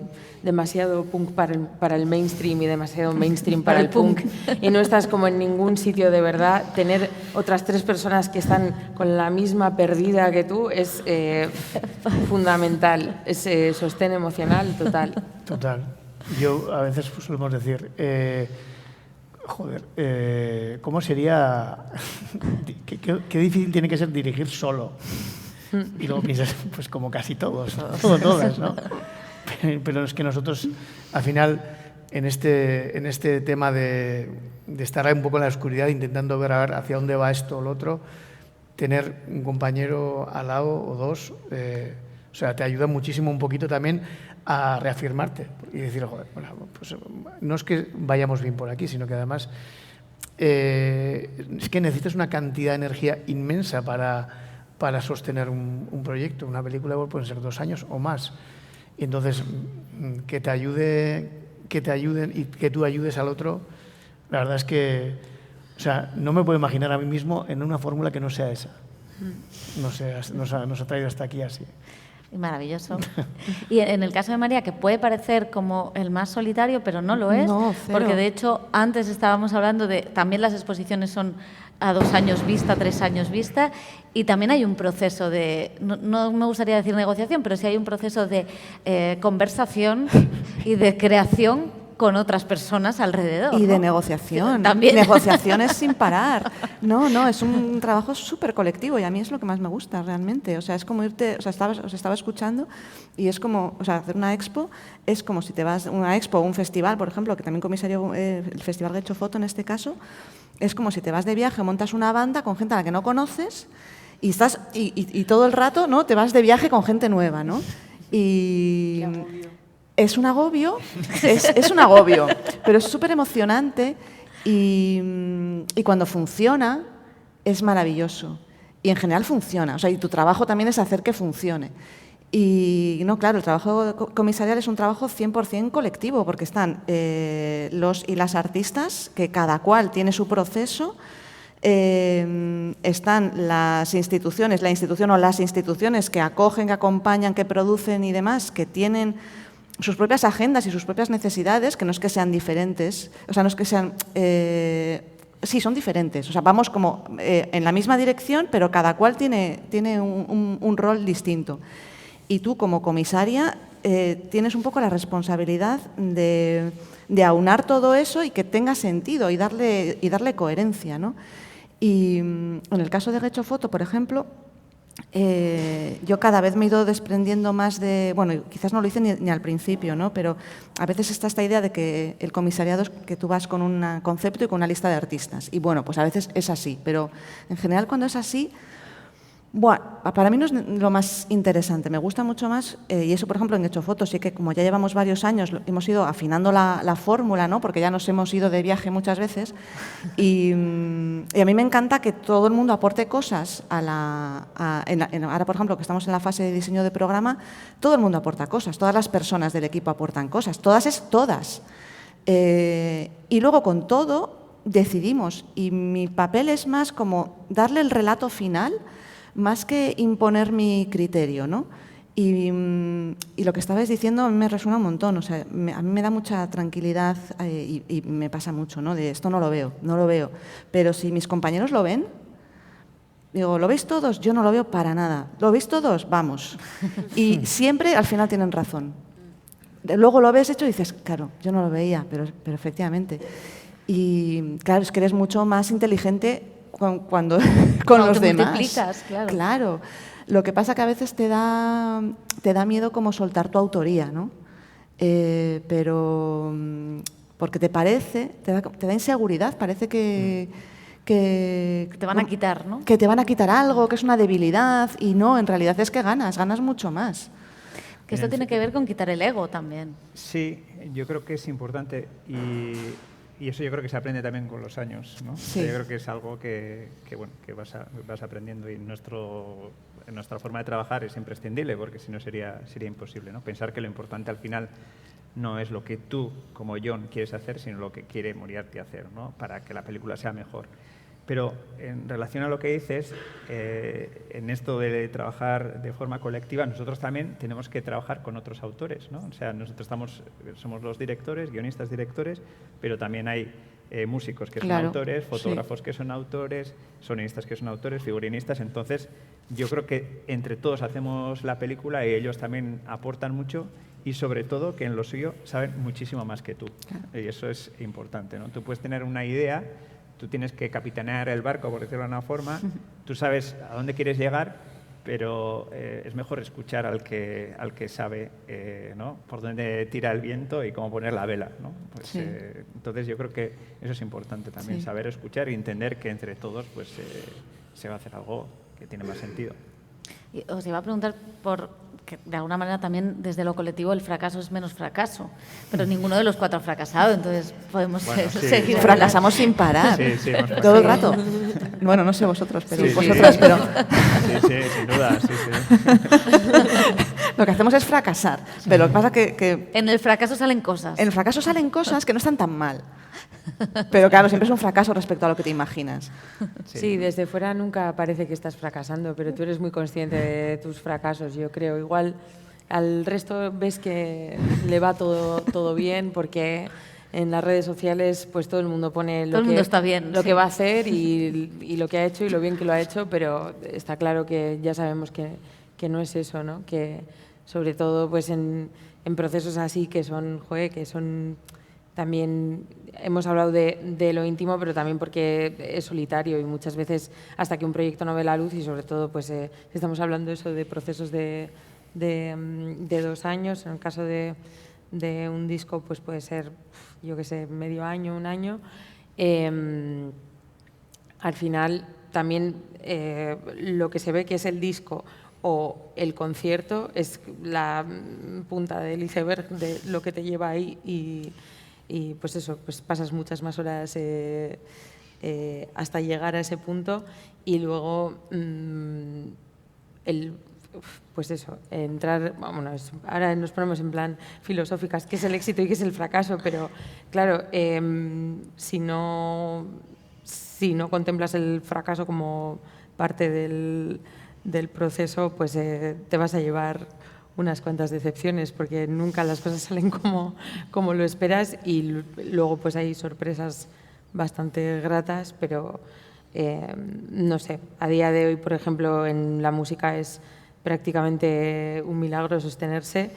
demasiado punk para el mainstream y demasiado mainstream para el punk y no estás como en ningún sitio de verdad, tener otras 3 personas que están con la misma perdida que tú es fundamental, es sostén emocional total. Total. Yo a veces solemos decir, ¿cómo sería? Qué difícil tiene que ser dirigir solo. Y luego piensas, pues como casi todos, todas, ¿no? Pero es que nosotros, al final, en este tema de estar un poco en la oscuridad, intentando ver a ver hacia dónde va esto o lo otro, tener un compañero al lado o 2, o sea, te ayuda muchísimo un poquito también a reafirmarte y decir, joder, bueno, pues no es que vayamos bien por aquí, sino que además es que necesitas una cantidad de energía inmensa para sostener un proyecto. Una película pueden ser 2 años o más. Y entonces, que te ayuden y que tú ayudes al otro, la verdad es que, o sea, no me puedo imaginar a mí mismo en una fórmula que no sea esa. No sé, nos ha traído hasta aquí así. y maravilloso. Y en el caso de María, que puede parecer como el más solitario, pero no lo es, No, cero. porque de hecho antes estábamos hablando de, también las exposiciones son a 2 años vista, 3 años vista, y también hay un proceso de, no me gustaría decir negociación, pero sí hay un proceso de conversación y de creación con otras personas alrededor. Y de ¿no? negociación. También. Negociaciones sin parar. No, es un trabajo súper colectivo y a mí es lo que más me gusta realmente. O sea, es como irte, o sea, os estaba escuchando y es como, o sea, hacer una expo es como si te vas a una expo o un festival, por ejemplo, que también comisario el Festival de Hecho Foto en este caso, es como si te vas de viaje, montas una banda con gente a la que no conoces y estás y todo el rato, ¿no? Te vas de viaje con gente nueva, ¿no? Y es un agobio, es un agobio, pero es súper emocionante y cuando funciona es maravilloso. Y en general funciona, o sea, y tu trabajo también es hacer que funcione. Y no, claro, el trabajo comisarial es un trabajo 100% colectivo, porque están los y las artistas, que cada cual tiene su proceso, están las instituciones, la institución o las instituciones que acogen, que acompañan, que producen y demás, que tienen sus propias agendas y sus propias necesidades, que no es que sean diferentes, o sea, no es que sean... sí, son diferentes, o sea, vamos como en la misma dirección, pero cada cual tiene un rol distinto. Y tú, como comisaria, tienes un poco la responsabilidad de aunar todo eso y que tenga sentido y darle coherencia, ¿no? Y en el caso de Hecho Foto, por ejemplo, yo cada vez me he ido desprendiendo más de... Bueno, quizás no lo hice ni al principio, ¿no? Pero a veces está esta idea de que el comisariado es que tú vas con un concepto y con una lista de artistas. Y bueno, pues a veces es así, pero en general cuando es así... Bueno, para mí no es lo más interesante, me gusta mucho más, y eso por ejemplo en Hecho Fotos, sí que como ya llevamos varios años hemos ido afinando la fórmula, ¿no? Porque ya nos hemos ido de viaje muchas veces, y a mí me encanta que todo el mundo aporte cosas ahora por ejemplo que estamos en la fase de diseño de programa, todo el mundo aporta cosas, todas las personas del equipo aportan cosas, todas. Y luego con todo decidimos, y mi papel es más como darle el relato final, más que imponer mi criterio, ¿no? Y lo que estabais diciendo a mí me resuena un montón, o sea, a mí me da mucha tranquilidad y me pasa mucho, ¿no? De esto no lo veo, pero si mis compañeros lo ven, digo, ¿lo veis todos? Yo no lo veo para nada. ¿Lo veis todos? Vamos. Y siempre al final tienen razón. Luego lo ves hecho y dices, claro, yo no lo veía, pero efectivamente. Y claro, es que eres mucho más inteligente cuando con los demás. Multiplicas, claro. Claro. Lo que pasa que a veces te da miedo como soltar tu autoría, ¿no? Pero porque te da inseguridad, parece que te van a quitar, ¿no? Que te van a quitar algo, que es una debilidad, y no, en realidad es que ganas mucho más. Que esto tiene que ver con quitar el ego también. Sí, yo creo que es importante y eso yo creo que se aprende también con los años, ¿no? Sí. Yo creo que es algo que vas aprendiendo y nuestra forma de trabajar es imprescindible porque si no sería imposible, ¿no? Pensar que lo importante al final no es lo que tú, como John, quieres hacer, sino lo que quiere Moriarty hacer, ¿no? Para que la película sea mejor. Pero en relación a lo que dices, en esto de trabajar de forma colectiva, nosotros también tenemos que trabajar con otros autores, ¿no? O sea, nosotros somos los directores, guionistas directores, pero también hay músicos que son autores, fotógrafos que son autores, sonistas que son autores, figurinistas. Entonces, yo creo que entre todos hacemos la película y ellos también aportan mucho y sobre todo que en lo suyo saben muchísimo más que tú. Claro. Y eso es importante, ¿no? Tú puedes tener una idea, tú tienes que capitanear el barco, por decirlo de una forma, tú sabes a dónde quieres llegar, pero es mejor escuchar al que sabe, ¿no? Por dónde tira el viento y cómo poner la vela, ¿no? Pues, sí. Entonces yo creo que eso es importante también, saber escuchar y entender que entre todos pues, se va a hacer algo que tiene más sentido. Y os iba a preguntar que de alguna manera también desde lo colectivo el fracaso es menos fracaso, pero ninguno de los 4 ha fracasado, entonces podemos seguir. Fracasamos sin parar, todo el rato. Bueno, no sé vosotros, pero vosotras, pero... Sí, sin duda, Lo que hacemos es fracasar, pero lo que pasa que... En el fracaso salen cosas. En el fracaso salen cosas que no están tan mal. Pero claro, siempre es un fracaso respecto a lo que te imaginas. Sí, desde fuera nunca parece que estás fracasando, pero tú eres muy consciente de tus fracasos, yo creo. Igual al resto ves que le va todo bien porque en las redes sociales pues todo el mundo pone Todo el mundo está bien, lo sí. que va a hacer y lo que ha hecho y lo bien que lo ha hecho, pero está claro que ya sabemos que no es eso, ¿no? Que sobre todo pues en procesos así que son también hemos hablado de lo íntimo, pero también porque es solitario y muchas veces hasta que un proyecto no ve la luz y sobre todo pues estamos hablando eso de procesos de 2 años, en el caso de un disco pues puede ser, yo qué sé, medio año, un año. Al final también lo que se ve que es el disco o el concierto es la punta del iceberg de lo que te lleva ahí y pues eso, pues pasas muchas más horas hasta llegar a ese punto y luego pues eso, entrar, vámonos, ahora nos ponemos en plan filosóficas, qué es el éxito y qué es el fracaso, pero claro, si no contemplas el fracaso como parte del proceso, pues te vas a llevar unas cuantas decepciones porque nunca las cosas salen como lo esperas y luego pues hay sorpresas bastante gratas, pero no sé, a día de hoy, por ejemplo, en la música es prácticamente un milagro sostenerse.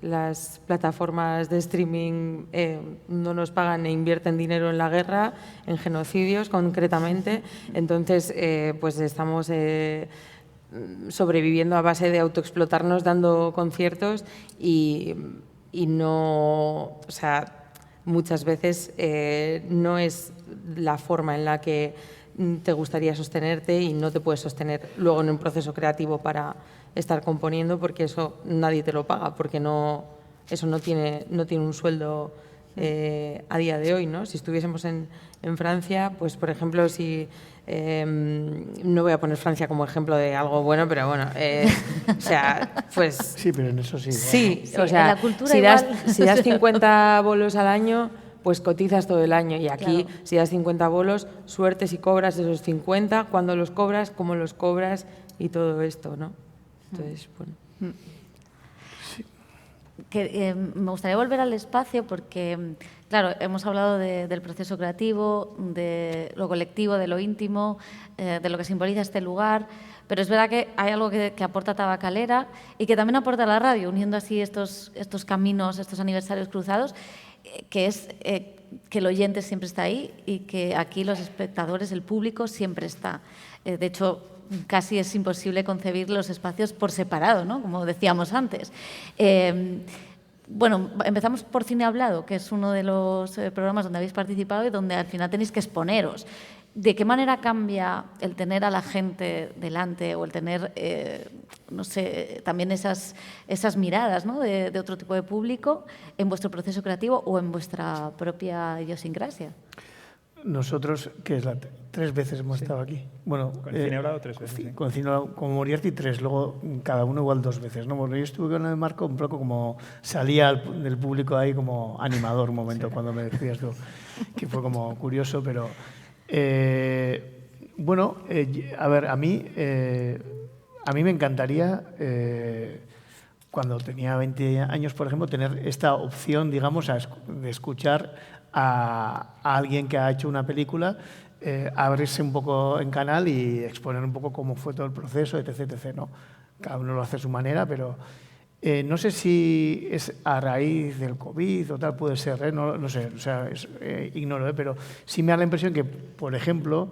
Las plataformas de streaming no nos pagan e invierten dinero en la guerra, en genocidios concretamente, entonces pues estamos sobreviviendo a base de autoexplotarnos dando conciertos y no, o sea, muchas veces no es la forma en la que te gustaría sostenerte y no te puedes sostener luego en un proceso creativo para estar componiendo porque eso nadie te lo paga, porque eso no tiene un sueldo a día de hoy, ¿no? Si estuviésemos en Francia, pues por ejemplo, si no voy a poner Francia como ejemplo de algo bueno, pero bueno, o sea, pues Sí, pero en eso sí. sí, Sí, o sea, en la cultura si das, igual. si das 50 bolos al año, pues cotizas todo el año. Y aquí, Claro. si das 50 bolos, suerte si cobras esos 50, cuándo los cobras, cómo los cobras y todo esto, ¿no? Entonces, bueno. Me gustaría volver al espacio porque, claro, hemos hablado del proceso creativo, de lo colectivo, de lo íntimo, de lo que simboliza este lugar, pero es verdad que hay algo que aporta Tabacalera y que también aporta la radio, uniendo así estos caminos, estos aniversarios cruzados, que es que el oyente siempre está ahí y que aquí los espectadores, el público, siempre está. De hecho, casi es imposible concebir los espacios por separado, ¿no? Como decíamos antes. Bueno, empezamos por Cine Hablado, que es uno de los programas donde habéis participado y donde al final tenéis que exponeros. ¿De qué manera cambia el tener a la gente delante o el tener, no sé, también esas miradas, ¿no? de otro tipo de público en vuestro proceso creativo o en vuestra propia idiosincrasia? Nosotros, que es 3 veces hemos estado aquí. Bueno, Con Cine Hablado 3 veces. Sí. Con Cine Hablado, como Moriarty 3, luego cada uno igual 2 veces. ¿No? Bueno, yo estuve con el Marco un poco como salía del público ahí como animador un momento cuando me decías tú, que fue como curioso, pero bueno, a ver, a mí me encantaría cuando tenía 20 años, por ejemplo, tener esta opción, digamos, de escuchar a alguien que ha hecho una película, abrirse un poco en canal y exponer un poco cómo fue todo el proceso, etc. ¿No? Cada uno lo hace a su manera, pero no sé si es a raíz del COVID o tal, puede ser, no sé, o sea, ignoro, pero sí me da la impresión que, por ejemplo,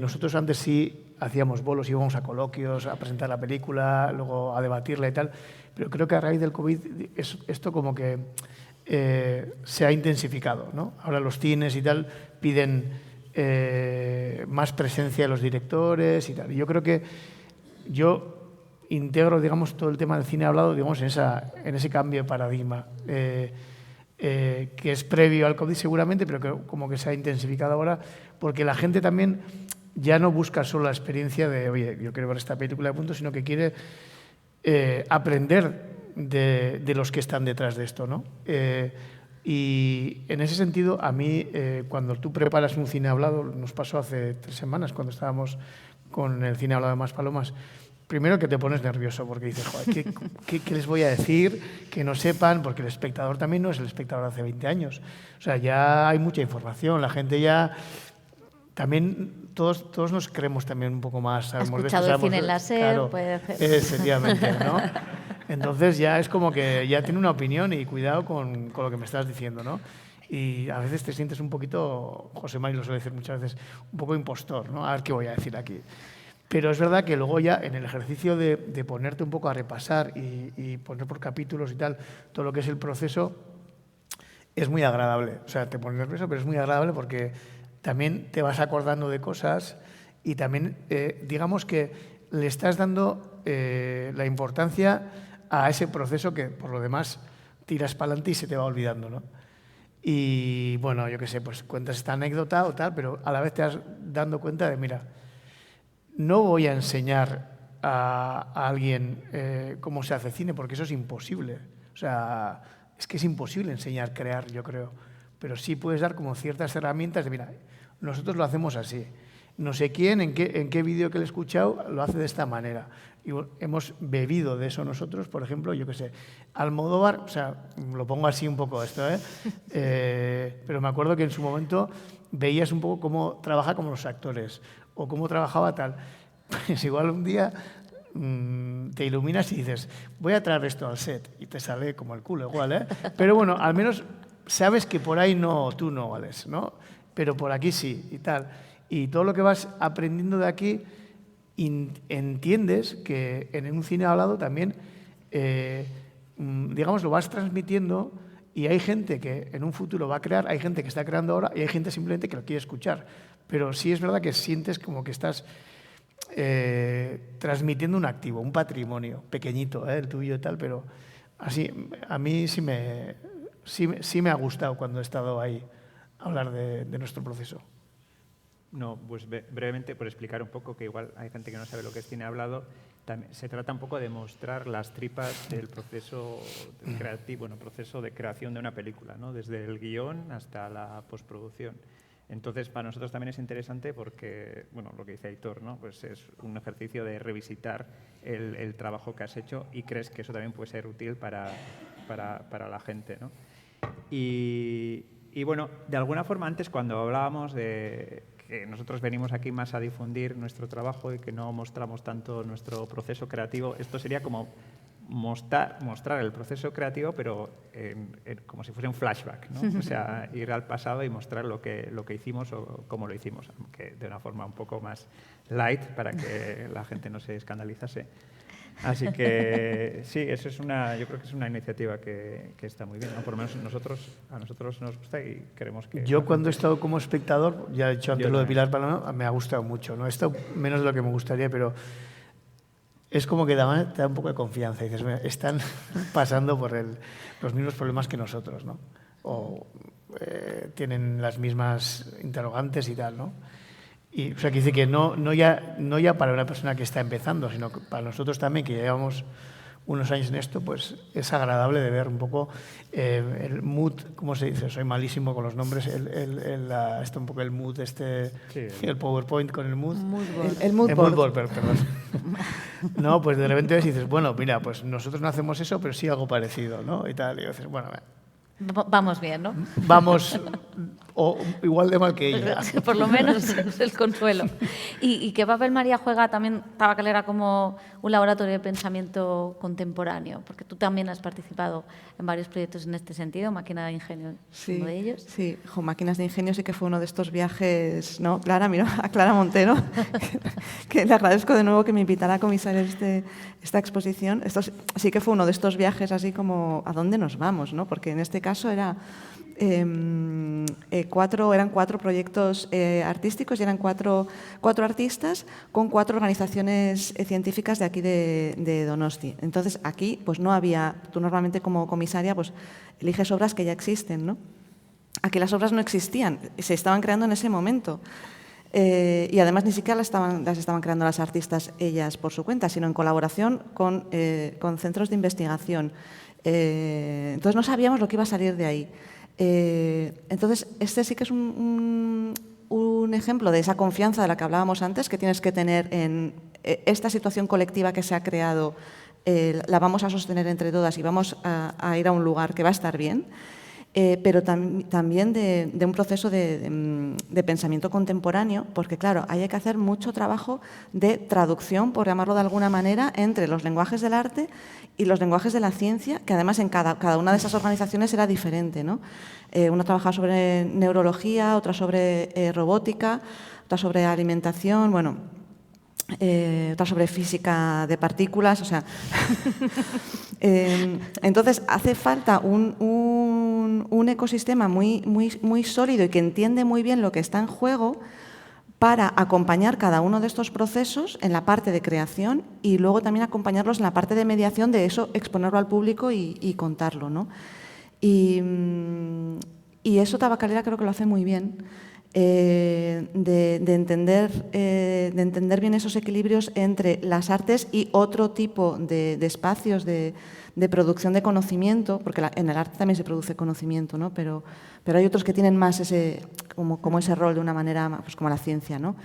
nosotros antes sí hacíamos bolos, íbamos a coloquios, a presentar la película, luego a debatirla y tal, pero creo que a raíz del COVID esto como que se ha intensificado, ¿no? Ahora los cines y tal piden más presencia de los directores y tal. Y yo creo que yo integro, digamos, todo el tema del cine hablado, digamos, en ese cambio de paradigma, que es previo al COVID seguramente, pero que como que se ha intensificado ahora, porque la gente también ya no busca solo la experiencia de, oye, yo quiero ver esta película de punto, sino que quiere aprender de los que están detrás de esto, ¿no? Y en ese sentido, a mí, cuando tú preparas un cine hablado, nos pasó hace 3 semanas cuando estábamos con el cine hablado de Maspalomas, primero que te pones nervioso porque dices, joder, ¿qué les voy a decir? Que no sepan, porque el espectador también no es el espectador de hace 20 años. O sea, ya hay mucha información, la gente ya... También todos nos creemos también un poco más. Ha escuchado el cine en la SER, claro, puede hacer... Efectivamente, ¿no? Entonces ya es como que ya tiene una opinión y cuidado con lo que me estás diciendo, ¿no? Y a veces te sientes un poquito, José Mari lo suele decir muchas veces, un poco impostor, ¿no? A ver qué voy a decir aquí. Pero es verdad que luego ya en el ejercicio de ponerte un poco a repasar y poner por capítulos y tal, todo lo que es el proceso, es muy agradable. O sea, te pones nervioso, pero es muy agradable porque también te vas acordando de cosas y también, digamos que le estás dando la importancia a ese proceso que, por lo demás, tiras para adelante y se te va olvidando, ¿no? Y, bueno, yo qué sé, pues cuentas esta anécdota o tal, pero a la vez te vas dando cuenta de, mira, no voy a enseñar a alguien cómo se hace cine, porque eso es imposible. O sea, es que es imposible enseñar a crear, yo creo. Pero sí puedes dar como ciertas herramientas de, mira, nosotros lo hacemos así. No sé quién, en qué vídeo que le he escuchado, lo hace de esta manera. Y hemos bebido de eso nosotros, por ejemplo, yo qué sé, Almodóvar, o sea, lo pongo así un poco esto, pero me acuerdo que en su momento veías un poco cómo trabaja como los actores o cómo trabajaba tal. Pues igual un día te iluminas y dices, voy a traer esto al set y te sale como el culo igual, ¿eh? Pero bueno, al menos sabes que por ahí no, tú no vales, ¿no? Pero por aquí sí y tal. Y todo lo que vas aprendiendo de aquí, entiendes que en un cine hablado también, digamos, lo vas transmitiendo y hay gente que en un futuro va a crear, hay gente que está creando ahora y hay gente simplemente que lo quiere escuchar. Pero sí es verdad que sientes como que estás transmitiendo un activo, un patrimonio pequeñito, el tuyo y tal, pero así, a mí sí me ha gustado cuando he estado ahí hablar de nuestro proceso. No, pues brevemente, por explicar un poco, que igual hay gente que no sabe lo que es cine hablado, también se trata un poco de mostrar las tripas del proceso creativo, bueno, proceso de creación de una película, ¿no? Desde el guión hasta la postproducción. Entonces, para nosotros también es interesante porque, bueno, lo que dice Aitor, ¿no? Pues es un ejercicio de revisitar el trabajo que has hecho y crees que eso también puede ser útil para la gente, ¿no? Y bueno, de alguna forma antes cuando hablábamos de que nosotros venimos aquí más a difundir nuestro trabajo y que no mostramos tanto nuestro proceso creativo, esto sería como mostrar el proceso creativo, pero como si fuese un flashback, ¿no? O sea, ir al pasado y mostrar lo que hicimos o cómo lo hicimos, aunque de una forma un poco más light para que la gente no se escandalizase. Así que sí, eso es yo creo que es una iniciativa que está muy bien, ¿no? Por lo menos a nosotros nos gusta y queremos que... Yo cuando he estado como espectador, ya he dicho antes lo de Pilar Paloma, me ha gustado mucho, ¿no? He estado menos de lo que me gustaría, pero es como que te da un poco de confianza. Y dices, están pasando por los mismos problemas que nosotros, ¿no? O tienen las mismas interrogantes y tal, ¿no? Y, o sea, que dice que no ya para una persona que está empezando, sino que para nosotros también, que llevamos unos años en esto, pues es agradable de ver un poco el mood, ¿cómo se dice? Soy malísimo con los nombres, un poco el mood, sí, el PowerPoint con el mood. El mood board, perdón. No, pues de repente dices, bueno, mira, pues nosotros no hacemos eso, pero sí algo parecido, ¿no? Y tal, y dices, bueno, vamos bien, ¿no? Vamos, o igual de mal que ella. Por lo menos es el consuelo. ¿Y qué papel, María, juega también Tabacalera como un laboratorio de pensamiento contemporáneo? Porque tú también has participado en varios proyectos en este sentido, Máquina de Ingenio es uno de ellos. Sí, Máquinas de Ingenio sí que fue uno de estos viajes, ¿no? Clara, mira, a Clara Montero, que le agradezco de nuevo que me invitara a comisar esta exposición. Esto sí que fue uno de estos viajes así como, ¿a dónde nos vamos? ¿No? Porque en este caso eran 4 proyectos artísticos y eran cuatro artistas con 4 organizaciones científicas de aquí de Donosti. Entonces, aquí pues no había, tú normalmente como comisaria pues eliges obras que ya existen, ¿no? Aquí las obras no existían, se estaban creando en ese momento. Y además ni siquiera las estaban creando las artistas ellas por su cuenta, sino en colaboración con centros de investigación. Entonces no sabíamos lo que iba a salir de ahí. Entonces, este sí que es un ejemplo de esa confianza de la que hablábamos antes, que tienes que tener en esta situación colectiva que se ha creado, la vamos a sostener entre todas y vamos a ir a un lugar que va a estar bien. Pero también de un proceso de pensamiento contemporáneo, porque claro, hay que hacer mucho trabajo de traducción, por llamarlo de alguna manera, entre los lenguajes del arte y los lenguajes de la ciencia, que además en cada una de esas organizaciones era diferente, ¿no? Una trabajaba sobre neurología, otra sobre robótica, otra sobre alimentación, bueno, otra sobre física de partículas, o sea... entonces, hace falta un ecosistema muy sólido y que entiende muy bien lo que está en juego para acompañar cada uno de estos procesos en la parte de creación y luego también acompañarlos en la parte de mediación, de eso, exponerlo al público y contarlo, ¿no? Y eso Tabacalera creo que lo hace muy bien. De entender bien esos equilibrios entre las artes y otro tipo de espacios de producción de conocimiento, porque en el arte también se produce conocimiento, ¿no? Pero hay otros que tienen más como ese rol de una manera, pues como la ciencia, ¿no?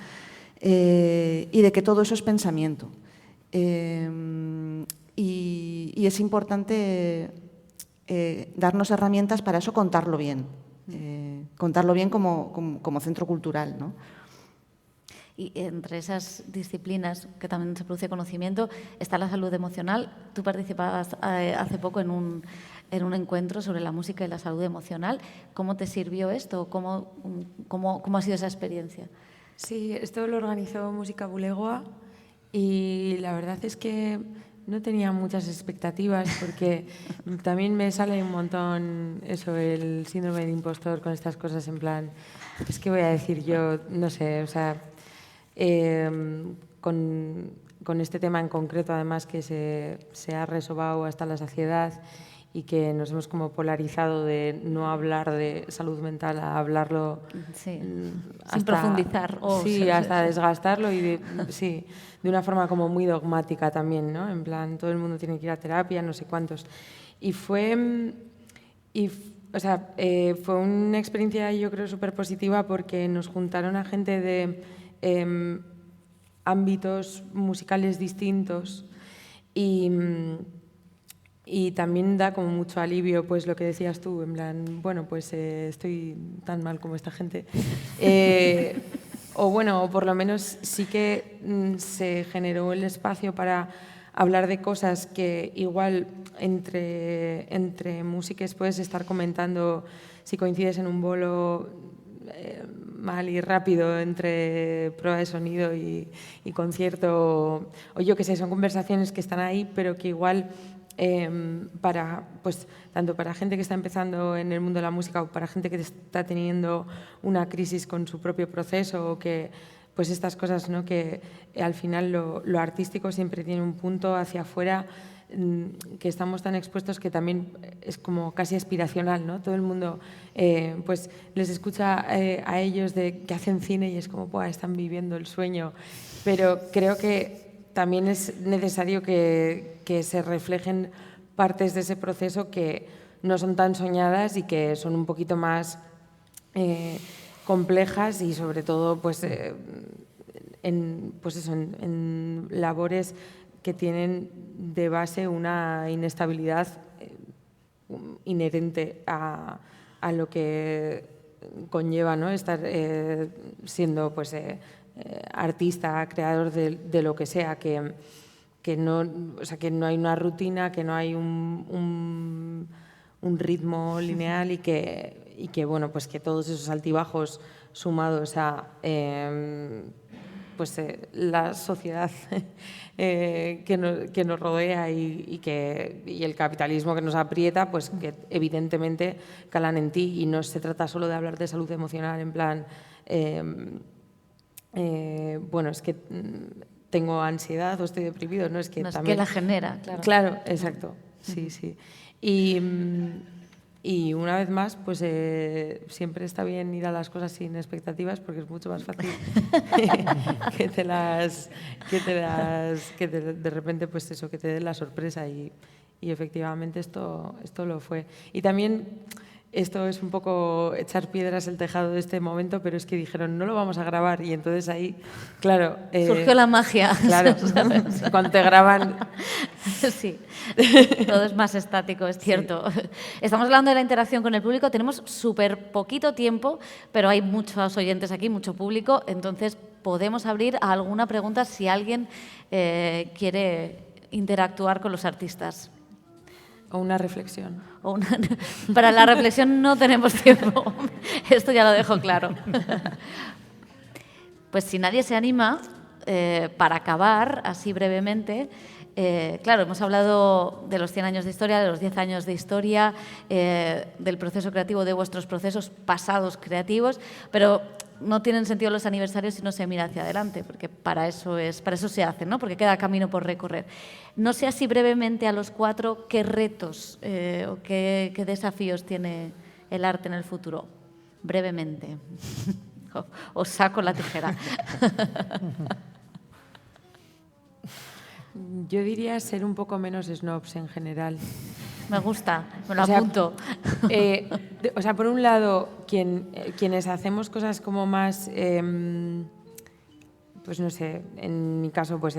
Y de que todo eso es pensamiento. Y es importante darnos herramientas para eso, contarlo bien como centro cultural, ¿no? Y entre esas disciplinas que también se produce conocimiento está la salud emocional. Tú participabas hace poco en un encuentro sobre la música y la salud emocional. ¿Cómo te sirvió esto? ¿Cómo ha sido esa experiencia? Sí, esto lo organizó Música Bulegoa y la verdad es que no tenía muchas expectativas porque también me sale un montón eso, el síndrome del impostor con estas cosas en plan, es que voy a decir yo, no sé, o sea, con este tema en concreto además que se ha resobado hasta la saciedad y que nos hemos como polarizado de no hablar de salud mental a hablarlo sin profundizar. Hasta desgastarlo y de una forma como muy dogmática también, ¿no? En plan, todo el mundo tiene que ir a terapia, no sé cuántos. Fue una experiencia yo creo súper positiva porque nos juntaron a gente de ámbitos musicales distintos y también da como mucho alivio, pues lo que decías tú, en plan, bueno, pues estoy tan mal como esta gente. O por lo menos sí que se generó el espacio para hablar de cosas que igual entre músicos puedes estar comentando si coincides en un bolo mal y rápido entre prueba de sonido y concierto, o yo qué sé, son conversaciones que están ahí, pero que igual... tanto para gente que está empezando en el mundo de la música o para gente que está teniendo una crisis con su propio proceso o que pues estas cosas, ¿no? Que al final lo artístico siempre tiene un punto hacia afuera que estamos tan expuestos que también es como casi aspiracional, ¿no? Todo el mundo pues les escucha a ellos que hacen cine y es como, ¡buah!, están viviendo el sueño, pero creo que también es necesario que se reflejen partes de ese proceso que no son tan soñadas y que son un poquito más complejas y sobre todo pues, en labores que tienen de base una inestabilidad inherente a lo que conlleva, ¿no? Estar siendo pues, artista, creador de lo que sea, que no hay una rutina, que no hay un ritmo lineal y que bueno, pues que todos esos altibajos sumados a la sociedad que nos rodea y el capitalismo que nos aprieta, pues que evidentemente calan en ti y no se trata solo de hablar de salud emocional en plan bueno, es que tengo ansiedad o estoy deprimido, ¿no? Es que también... que la genera, claro. Claro, exacto, sí, sí. Y una vez más, pues siempre está bien ir a las cosas sin expectativas porque es mucho más fácil que de repente, pues eso, que te den la sorpresa y efectivamente esto lo fue. Y también esto es un poco echar piedras al tejado de este momento, pero es que dijeron, no lo vamos a grabar. Y entonces ahí, claro... surgió la magia. Claro, cuando te graban... Sí, todo es más estático, es cierto. Sí. Estamos hablando de la interacción con el público, tenemos súper poquito tiempo, pero hay muchos oyentes aquí, mucho público, entonces podemos abrir a alguna pregunta si alguien quiere interactuar con los artistas. O una reflexión. Para la reflexión no tenemos tiempo, esto ya lo dejo claro. Pues si nadie se anima, para acabar, así brevemente, claro, hemos hablado de los 100 años de historia, de los 10 años de historia, del proceso creativo, de vuestros procesos pasados creativos, pero no tienen sentido los aniversarios si no se mira hacia adelante, porque para eso se hace, ¿no? Porque queda camino por recorrer. No sé así brevemente a los 4 qué retos o qué desafíos tiene el arte en el futuro. Brevemente. Os saco la tijera. Yo diría ser un poco menos snobs en general. Me gusta, me lo apunto. O sea, por un lado, quienes hacemos cosas como más, pues no sé, en mi caso, pues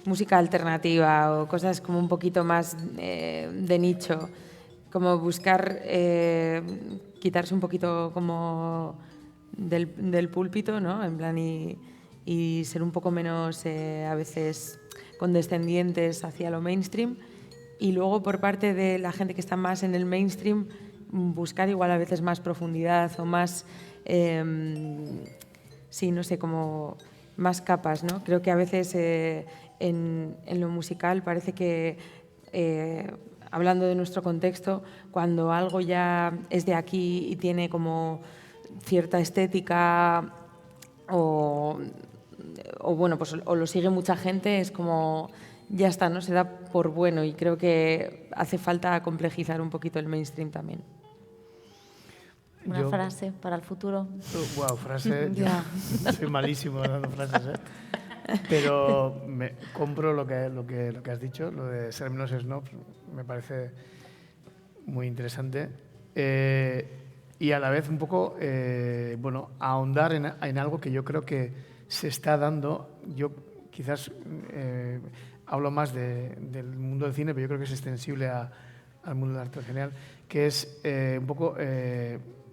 música alternativa o cosas como un poquito más de nicho, como buscar quitarse un poquito como del púlpito, ¿no? En plan, y ser un poco menos a veces condescendientes hacia lo mainstream, y luego por parte de la gente que está más en el mainstream buscar igual a veces más profundidad o más, sí, no sé, como más capas, ¿no? Creo que a veces en lo musical parece que, hablando de nuestro contexto, cuando algo ya es de aquí y tiene como cierta estética o bueno, pues o lo sigue mucha gente, es como ya está, ¿no? Se da por bueno, y creo que hace falta complejizar un poquito el mainstream también. Una frase para el futuro. Wow, frase. Yo soy malísimo dando frases, ¿eh? Pero compro lo que has dicho, lo de ser menos snobs, me parece muy interesante. Y a la vez un poco, bueno, ahondar en algo que yo creo que se está dando. Yo quizás hablo más del mundo del cine, pero yo creo que es extensible al mundo del arte en general, que es un poco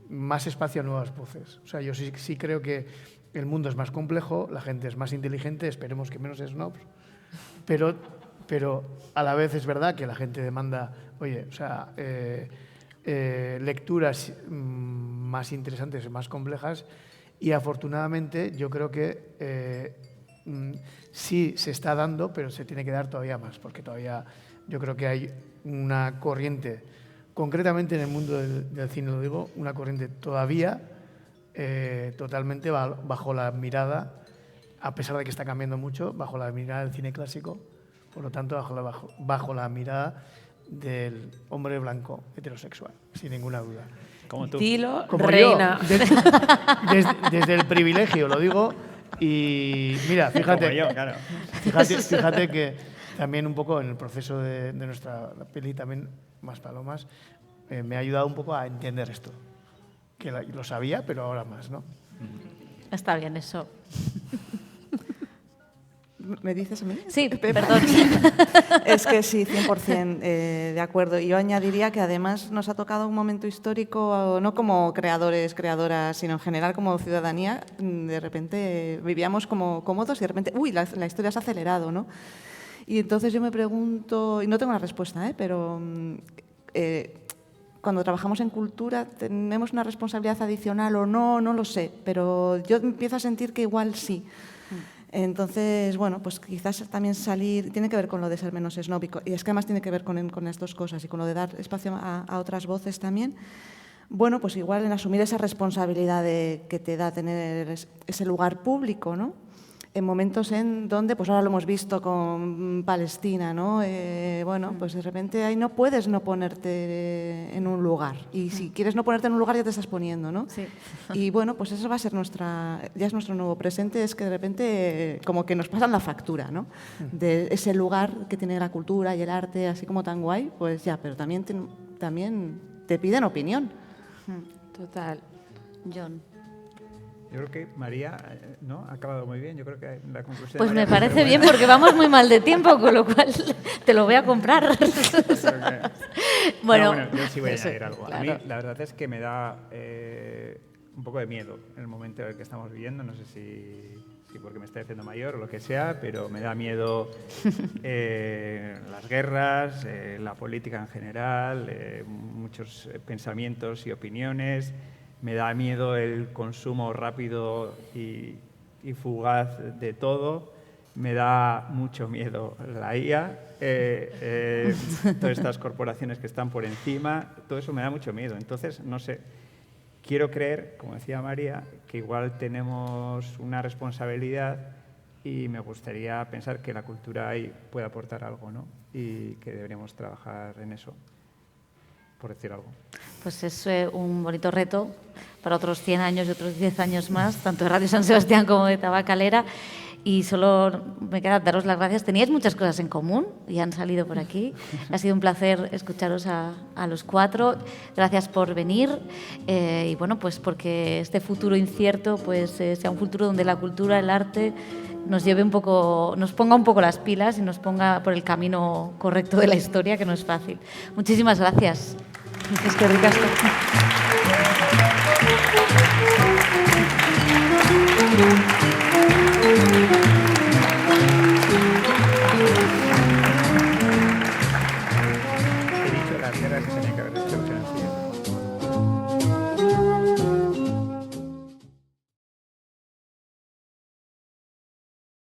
más espacio a nuevas voces. O sea, yo sí creo que el mundo es más complejo, la gente es más inteligente, esperemos que menos snobs, pero a la vez es verdad que la gente demanda, oye, o sea, lecturas más interesantes, más complejas, y afortunadamente yo creo que sí se está dando, pero se tiene que dar todavía más, porque todavía yo creo que hay una corriente, concretamente en el mundo del cine lo digo, una corriente todavía totalmente bajo la mirada, a pesar de que está cambiando mucho, bajo la mirada del cine clásico, por lo tanto bajo la mirada del hombre blanco heterosexual, sin ninguna duda. Como tú. Dilo, como reina. Yo, desde el privilegio lo digo, y mira, fíjate, Como yo, claro. fíjate que también un poco en el proceso de nuestra peli, también Más Palomas, me ha ayudado un poco a entender esto, que lo sabía, pero ahora más, ¿no? Está bien eso. ¿Me dices a mí? Sí, perdón. Es que sí, 100% de acuerdo. Yo añadiría que además nos ha tocado un momento histórico, no como creadores, creadoras, sino en general como ciudadanía. De repente vivíamos como cómodos y de repente, uy, la historia se ha acelerado, ¿no? Y entonces yo me pregunto, y no tengo la respuesta, pero cuando trabajamos en cultura, ¿tenemos una responsabilidad adicional o no? No lo sé, pero yo empiezo a sentir que igual sí. Entonces, bueno, pues quizás también salir, tiene que ver con lo de ser menos snóbico, y es que además tiene que ver con las dos cosas y con lo de dar espacio a otras voces también. Bueno, pues igual en asumir esa responsabilidad que te da tener ese lugar público, ¿no? En momentos en donde, pues ahora lo hemos visto con Palestina, ¿no? Bueno, pues de repente ahí no puedes no ponerte en un lugar. Y si quieres no ponerte en un lugar ya te estás poniendo, ¿no? Sí. Y bueno, pues eso va a ser ya es nuestro nuevo presente, es que de repente como que nos pasan la factura, ¿no? De ese lugar que tiene la cultura y el arte así como tan guay, pues ya, pero también te piden opinión. Total. John. Yo creo que María, ¿no? Ha acabado muy bien. Yo creo que la conclusión... Pues de me María fue parece muy bien buena. porque vamos muy mal de tiempo, con lo cual te lo voy a comprar. Creo que- Bueno, No, yo sí voy a eso, añadir algo. A claro. mí la verdad es que me da un poco de miedo en el momento en el que estamos viviendo. No sé si porque me estoy haciendo mayor o lo que sea, pero me da miedo las guerras, la política en general, muchos pensamientos y opiniones. Me da miedo el consumo rápido y fugaz de todo. Me da mucho miedo la IA, todas estas corporaciones que están por encima, todo eso me da mucho miedo. Entonces, no sé, quiero creer, como decía María, que igual tenemos una responsabilidad y me gustaría pensar que la cultura ahí puede aportar algo, ¿no? Y que deberíamos trabajar en eso, por decir algo. Pues es un bonito reto para otros 100 años y otros 10 años más, tanto de Radio San Sebastián como de Tabacalera. Y solo me queda daros las gracias. Teníais muchas cosas en común y han salido por aquí. Ha sido un placer escucharos a los cuatro. Gracias por venir. Y bueno, pues porque este futuro incierto pues sea un futuro donde la cultura, el arte nos lleve un poco, nos ponga un poco las pilas y nos ponga por el camino correcto de la historia, que no es fácil. Muchísimas gracias. Es que ricasco. He dicho las guerras que se tenían que haber hecho.